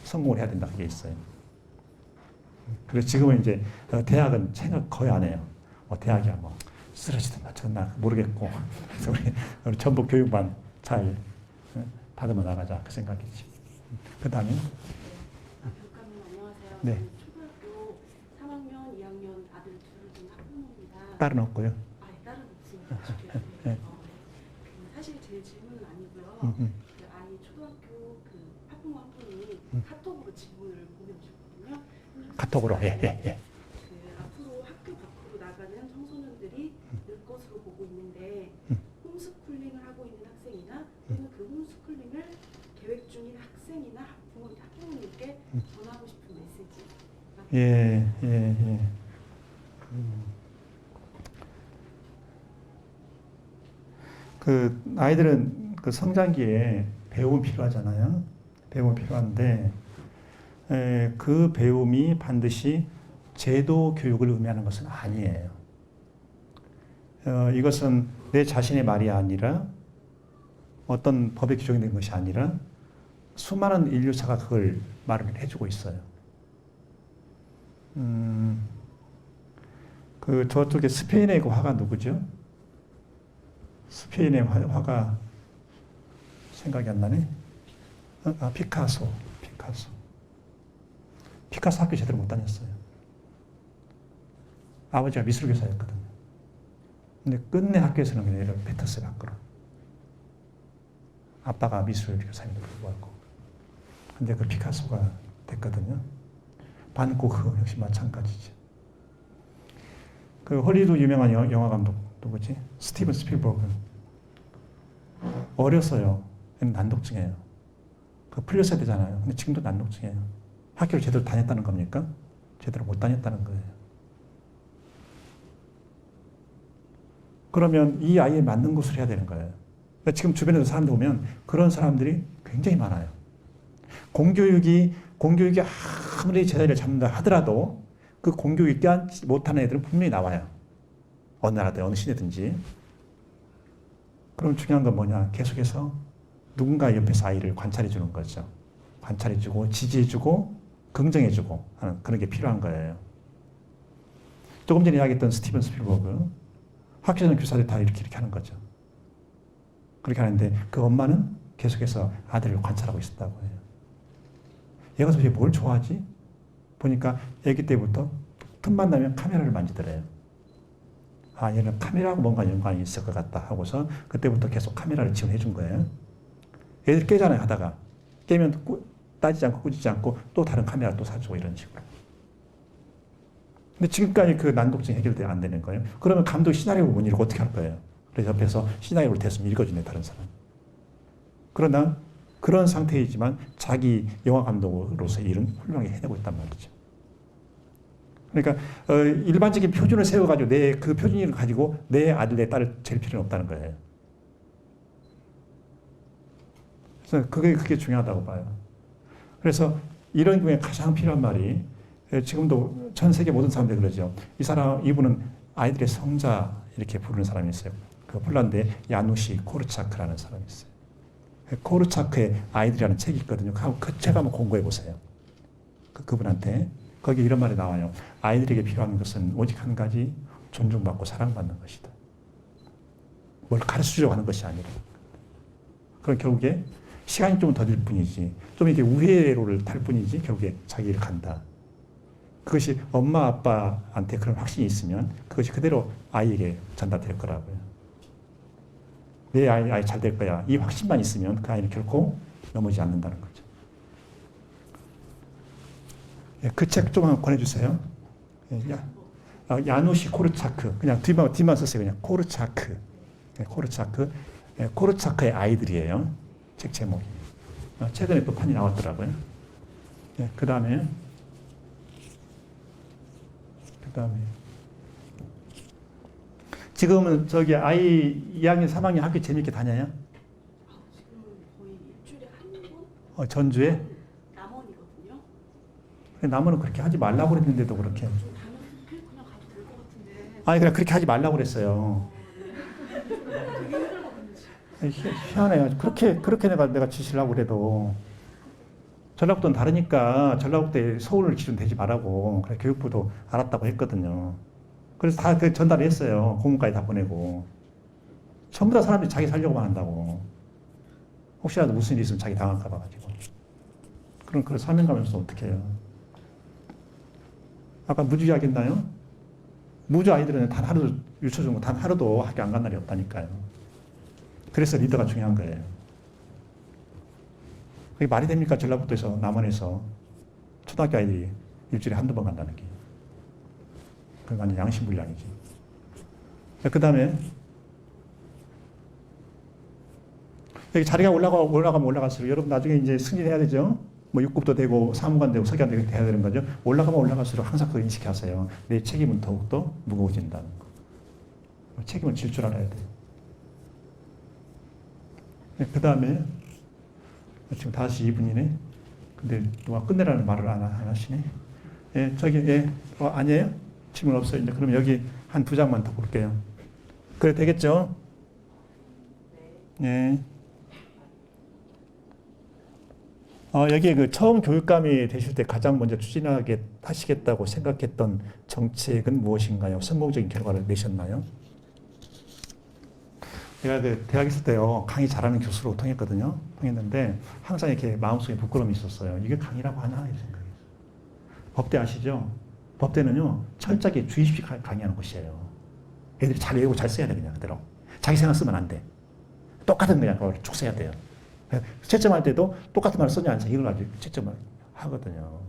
성공을 해야 된다. 그게 있어요. 그래서 지금은 이제 대학은 생각 거의 안 해요. 대학이야 뭐 쓰러지든 나 모르겠고. 그래서 우리 전북 교육만 잘 다듬어 나가자 그 생각이지. 그 다음에 교육감님 안녕하세요. 네. 초등학교 3학년, 2학년 아들 둘을 둔 학부모입니다. 딸은 없고요. 딸은 없습니다. 네. 사실 제 질문은 아니고요. 그 아이 초등학교 그 학부모 한 분이 카톡으로 질문을 보내주셨거든요. 카톡으로 예. 그 앞으로 학교 밖으로 나가는 청소년들이 늘 것으로 보고 있는데 홈스쿨링을 하고 있는 학생이나 또는 그 홈스쿨링을 계획 중인 학생이나 학부모님께 전하고 싶은 메시지. 예. 그 아이들은 그 성장기에 배움이 필요하잖아요. 배움이 필요한데 그 배움이 반드시 제도 교육을 의미하는 것은 아니에요. 이것은 내 자신의 말이 아니라 어떤 법에 규정된 것이 아니라 수많은 인류사가 그걸 말을 해주고 있어요. 그 저쪽에 스페인의 그 화가 누구죠? 스페인의 화가 생각이 안 나네. 피카소. 피카소 학교 제대로 못 다녔어요. 아버지가 미술교사였거든요. 근데 끝내 학교에서는 그냥 얘를 뱉었어요, 밖으로. 아빠가 미술교사임에도 불구하고. 근데 그 피카소가 됐거든요. 반 고흐 역시 마찬가지죠. 그 헐리우드 유명한 영화 감독 누구지? 스티븐 스필버그. 어렸어요. 난독증이에요. 그 풀렸어야 되잖아요. 근데 지금도 난독증이에요. 학교를 제대로 다녔다는 겁니까? 제대로 못 다녔다는 거예요. 그러면 이 아이에 맞는 것을 해야 되는 거예요. 그러니까 지금 주변에서 사람들 보면 그런 사람들이 굉장히 많아요. 공교육이 아무리 제자리를 잡는다 하더라도 그 공교육이 껴안지 못하는 애들은 분명히 나와요. 어느 나라든 어느 시대든지. 그럼 중요한 건 뭐냐? 계속해서 누군가 옆에서 아이를 관찰해 주는 거죠. 관찰해 주고 지지해 주고 긍정해 주고 하는 그런 게 필요한 거예요. 조금 전에 이야기했던 스티븐 스필버그 학교에서는 교사들이 다 이렇게 하는 거죠. 그렇게 하는데 그 엄마는 계속해서 아들을 관찰하고 있었다고 해요. 얘가 도대체 뭘 좋아하지? 보니까 아기 때부터 틈만 나면 카메라를 만지더래요. 아, 얘는 카메라하고 뭔가 연관이 있을 것 같다 하고서 그때부터 계속 카메라를 지원해 준 거예요. 애들 깨잖아요, 하다가. 깨면 따지지 않고 꾸짖지 않고 또 다른 카메라 또 사주고 이런 식으로. 근데 지금까지 그 난독증이 해결이 안 되는 거예요. 그러면 감독이 시나리오를 못 읽고 어떻게 할 거예요? 그래서 옆에서 시나리오를 대충 읽어주네, 다른 사람. 그러나 그런 상태이지만 자기 영화 감독으로서의 일은 훌륭하게 해내고 있단 말이죠. 그러니까 일반적인 표준을 세워가지고 내 그 표준을 가지고 내 아들, 내 딸을 잴 필요는 없다는 거예요. 그래서 그게 중요하다고 봐요. 그래서 이런 경우에 가장 필요한 말이 지금도 전 세계 모든 사람들이 그러죠. 이분은 아이들의 성자 이렇게 부르는 사람이 있어요. 그 폴란드의 야누시 코르차크라는 사람이 있어요. 코르차크의 아이들이라는 책이 있거든요. 그 책 한번 공부해 보세요. 그분한테. 거기 이런 말이 나와요. 아이들에게 필요한 것은 오직 한 가지, 존중받고 사랑받는 것이다. 뭘 가르쳐주려고 하는 것이 아니라. 그럼 결국에 시간이 좀 더 들 뿐이지, 좀 이렇게 우회로를 탈 뿐이지, 결국에 자기 일 간다. 그것이 엄마, 아빠한테 그런 확신이 있으면 그것이 그대로 아이에게 전달될 거라고요. 내 아이 잘 될 거야. 이 확신만 있으면 그 아이는 결코 넘어지지 않는다는 거죠. 그 책 좀 한번 권해주세요. 야누시 코르차크. 그냥 뒤만 썼어요. 그냥 코르차크. 코르차크의 아이들이에요. 책 제목이. 최근에 또 판이 나왔더라고요. 그 다음에 지금은 저기 아이 2학년, 3학년 학교 재밌게 다녀요? 지금 거의 일주일에 한 번? 전주에? 남원이거든요. 남원은 그렇게 하지 말라고 그랬는데도 그렇게. 그냥 가도 될 것 같은데. 아니, 그냥 그렇게 하지 말라고 그랬어요. 되게 힘들거든요. 희한해요. 그렇게 내가 지시려고 그래도. 전라북도는 다르니까 전라북도에 서울 기준 되지 말라고. 그래, 교육부도 알았다고 했거든요. 그래서 다 전달을 했어요. 공문까지 다 보내고. 전부 다 사람들이 자기 살려고만 한다고. 혹시라도 무슨 일이 있으면 자기 당할까 봐가지고. 그런 사명감에서 어떻게 해요? 아까 무주 이야기했나요? 무주 아이들은 단 하루도 유치원 준 거 단 하루도 학교 안 간 날이 없다니까요. 그래서 리더가 중요한 거예요. 그게 말이 됩니까? 전라북도에서, 남원에서 초등학교 아이들이 일주일에 한두 번 간다는 게. 그건 완전 양심불량이지. 그 다음에 여기 자리가 올라가면 올라갈수록 여러분 나중에 이제 승진해야 되죠. 뭐 6급도 되고 사무관 되고 서기관 되고 돼야 되는 거죠. 올라가면 올라갈수록 항상 그걸 인식하세요. 내 책임은 더욱더 무거워진다는 거. 책임을 질 줄 알아야 돼요. 그 다음에 지금 5:02분이네. 근데 누가 끝내라는 말을 안 하시네. 아니에요? 질문 없어요. 이제 그럼 여기 한 2장만 더 볼게요. 그래 되겠죠? 네. 여기 그 처음 교육감이 되실 때 가장 먼저 추진하시겠다고 생각했던 정책은 무엇인가요? 성공적인 결과를 내셨나요? 제가 대학 있을 때요, 강의 잘하는 교수로 통했거든요. 통했는데, 항상 이렇게 마음속에 부끄러움이 있었어요. 이게 강의라고 하나? 이 생각이. 법대 아시죠? 법대는요, 철저하게 주입식 강의하는 곳이에요. 애들이 잘 외우고 잘 써야 돼, 그냥 그대로. 자기 생각 쓰면 안 돼. 똑같은 그냥 그걸 쭉 써야 돼요. 채점할 때도 똑같은 말을 썼냐 안 썼냐 이걸 가지고 채점을 하거든요.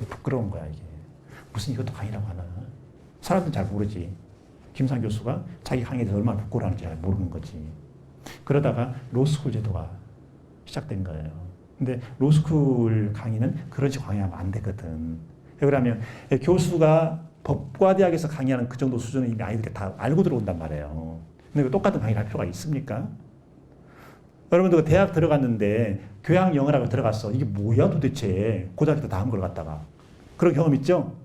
부끄러운 거야, 이게. 무슨 이것도 강의라고 하나. 사람들은 잘 모르지. 김상 교수가 자기 강의에 대해서 얼마나 부끄러워하는지 잘 모르는 거지. 그러다가 로스쿨 제도가 시작된 거예요. 근데 로스쿨 강의는 그런 식으로 강의하면 안 되거든. 왜 그러냐면 교수가 법과대학에서 강의하는 그 정도 수준은 이미 아이들이 다 알고 들어온단 말이에요. 근데 똑같은 강의를 할 필요가 있습니까? 여러분들 대학 들어갔는데 교양 영어라고 들어갔어. 이게 뭐야 도대체. 고등학교 때 다 한 걸 갖다가. 그런 경험 있죠?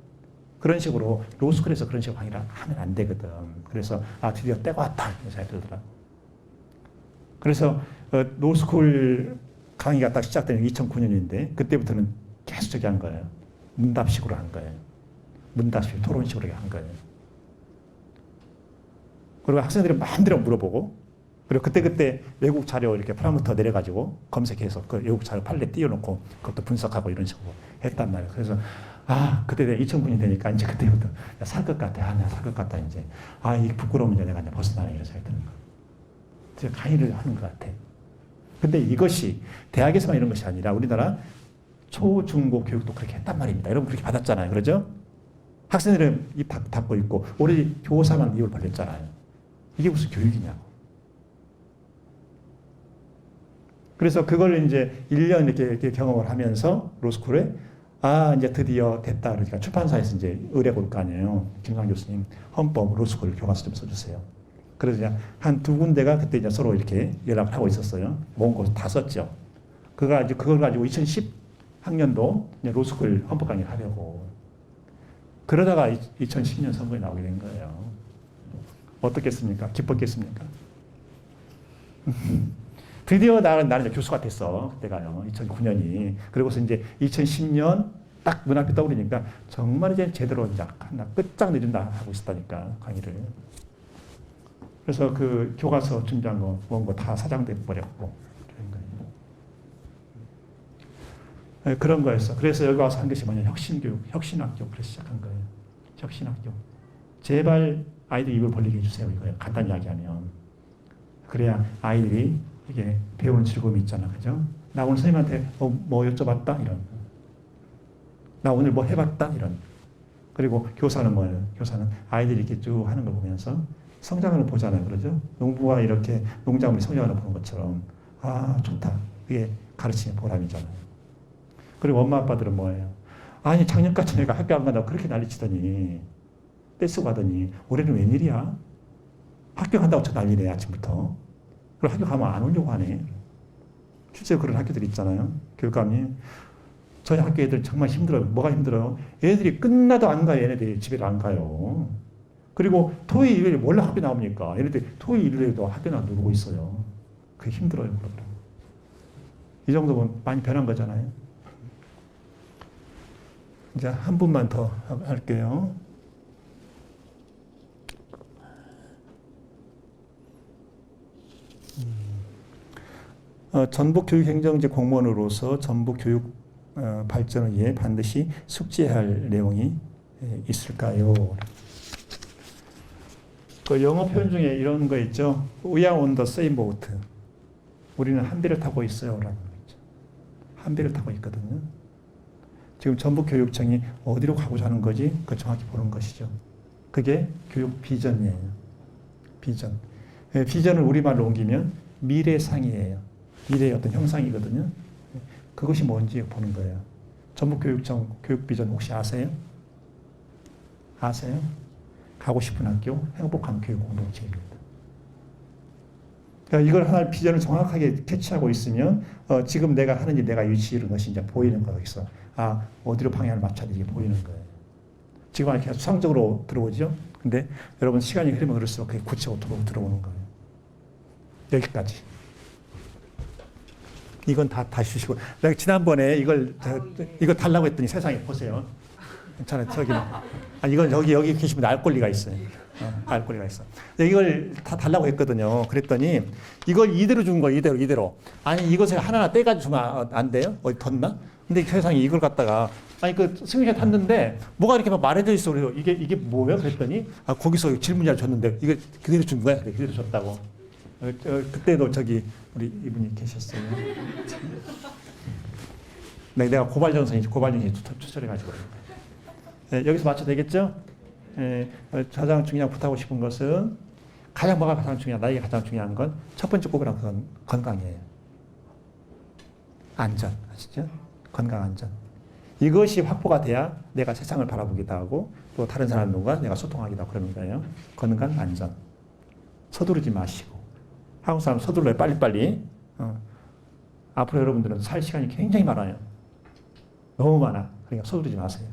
그런 식으로 로스쿨에서 그런 식으로 강의를 하면 안 되거든. 그래서 드디어 때가 왔다. 이런 생각이 들더라. 그래서 로스쿨 강의가 딱 시작된 2009년인데 그때부터는 계속 저기 한 거예요. 문답식으로 한 거예요. 문답식 토론식으로 한 거예요. 그리고 학생들이 마음대로 물어보고 그리고 그때 외국 자료 이렇게 프라모터 내려가지고 검색해서 그 외국 자료 판례 띄워놓고 그것도 분석하고 이런 식으로 했단 말이에요. 그래서 그때 2009년이 되니까 이제 그때부터 살 것 같아. 나 살 것 같다 이제. 이 부끄러움 이제 내가 이제 벗어나는 이런 생각이 드는 거. 제가 강의를 하는 것 같아. 근데 이것이 대학에서만 이런 것이 아니라 우리나라 초, 중, 고 교육도 그렇게 했단 말입니다. 여러분 그렇게 받았잖아요. 그러죠? 학생들은 입 닫고 있고 우리 교사만 입을 벌렸잖아요. 이게 무슨 교육이냐고. 그래서 그걸 이제 1년 이렇게 경험을 하면서 로스쿨에 이제 드디어 됐다. 그러니까 출판사에서 이제 의뢰가 올 거 아니에요. 김상 교수님 헌법 로스쿨 교과서 좀 써주세요. 그래서 한 두 군데가 그때 이제 서로 이렇게 연락을 하고 있었어요. 원고 다 썼죠. 그걸 가지고 2010학년도 로스쿨 헌법 강의를 하려고. 그러다가 2010년 선거에 나오게 된 거예요. 어떻겠습니까? 기뻤겠습니까? 드디어 나는 이제 교수가 됐어. 그때가요. 2009년이. 그리고서 이제 2010년 딱 눈앞에 떠오르니까 정말 이제 제대로 이제 끝장내준다 하고 있었다니까, 강의를. 그래서 그 교과서 준비한 거, 원고 다 사장돼 버렸고, 그런 거예요. 그런 거였어. 그래서 여기 와서 한 것이 뭐냐, 혁신교육, 혁신학교. 그래서 시작한 거예요. 혁신학교. 제발 아이들 입을 벌리게 해주세요. 이거예요. 간단히 이야기하면. 그래야 아이들이 이게 배우는 즐거움이 있잖아. 그죠? 나 오늘 선생님한테 뭐 여쭤봤다? 이런. 나 오늘 뭐 해봤다? 이런. 그리고 교사는 뭐예요? 교사는 아이들이 이렇게 쭉 하는 걸 보면서 성장을 보잖아요. 그러죠? 농부가 이렇게 농작물이 성장하는 걸 보는 것처럼 좋다. 그게 가르치는 보람이잖아요. 그리고 엄마 아빠들은 뭐예요? 아니 작년까지 내가 학교 안 간다고 그렇게 난리치더니 떼쓰고 하더니 올해는 웬일이야? 학교 간다고 저 난리네 아침부터. 그리고 학교 가면 안 오려고 하네. 실제로 그런 학교들이 있잖아요. 교육감님. 저희 학교 애들 정말 힘들어요. 뭐가 힘들어요? 애들이 끝나도 안 가요. 얘네들이 집에 안 가요. 그리고 토요일, 일요일에 원래 학교 나옵니까? 얘네들이 토요일, 일요일에도 학교 나와 놀고 있어요. 그게 힘들어요. 그러더라고요. 이 정도면 많이 변한 거잖아요. 이제 한 분만 더 할게요. 전북교육행정제 공무원으로서 전북교육 발전을 위해 반드시 숙지해야 할 내용이 있을까요? 그 영어 표현 중에 이런 거 있죠. We are on the same boat. 우리는 한 배를 타고 있어요. 라는 거 있죠. 한 배를 타고 있거든요. 지금 전북교육청이 어디로 가고자 하는 거지? 그 정확히 보는 것이죠. 그게 교육 비전이에요. 비전. 비전을 우리말로 옮기면 미래상이에요. 미래의 어떤 형상이거든요. 그것이 뭔지 보는 거예요. 전북교육청 교육 비전 혹시 아세요? 아세요? 가고 싶은 학교, 행복한 교육 공동체입니다. 그러니까 이걸 하나의 비전을 정확하게 캐치하고 있으면 지금 내가 하는 일, 내가 유지하는 것이 이제 보이는 거기서 어디로 방향을 맞춰야 되지 보이는 거예요. 지금 이렇게 수상적으로 들어오죠. 근데 여러분 시간이 흐르면 그럴수록 그게 구체적으로 들어오는 거예요. 여기까지. 이건 다 주시고. 내가 지난번에 이거 달라고 했더니 세상에 보세요. 괜찮아요. 저기는. 이건 여기 계시면 알 권리가 있어요. 알 권리가 있어. 이걸 다 달라고 했거든요. 그랬더니 이걸 이대로 준 거예요. 이대로. 아니 이것을 하나하나 떼가지고 주면 안 돼요? 어디 덧나? 근데 세상에 이걸 갖다가 아니 그 승용차 탔는데 뭐가 이렇게 막 말해져 있어. 그래요. 이게 뭐예요? 그랬더니 거기서 질문자를 줬는데 이게 그대로 준 거야. 그대로 줬다고. 그때도 저기 우리 이분이 계셨어요. 내가 고발정선이 추천해가지고 여기서 맞춰도 되겠죠? 가장 중요한 부탁하고 싶은 것은 뭐가 가장 중요한 나에게 가장 중요한 건 첫 번째 꼽으라는 건 건강이에요. 안전 아시죠? 건강 안전. 이것이 확보가 돼야 내가 세상을 바라보기도 하고 또 다른 사람들과 내가 소통하기도 하고 그러는 거예요. 건강 안전. 서두르지 마시고. 한국 사람 서둘러요. 빨리빨리. 앞으로 여러분들은 살 시간이 굉장히 많아요. 너무 많아. 그러니까 서두르지 마세요.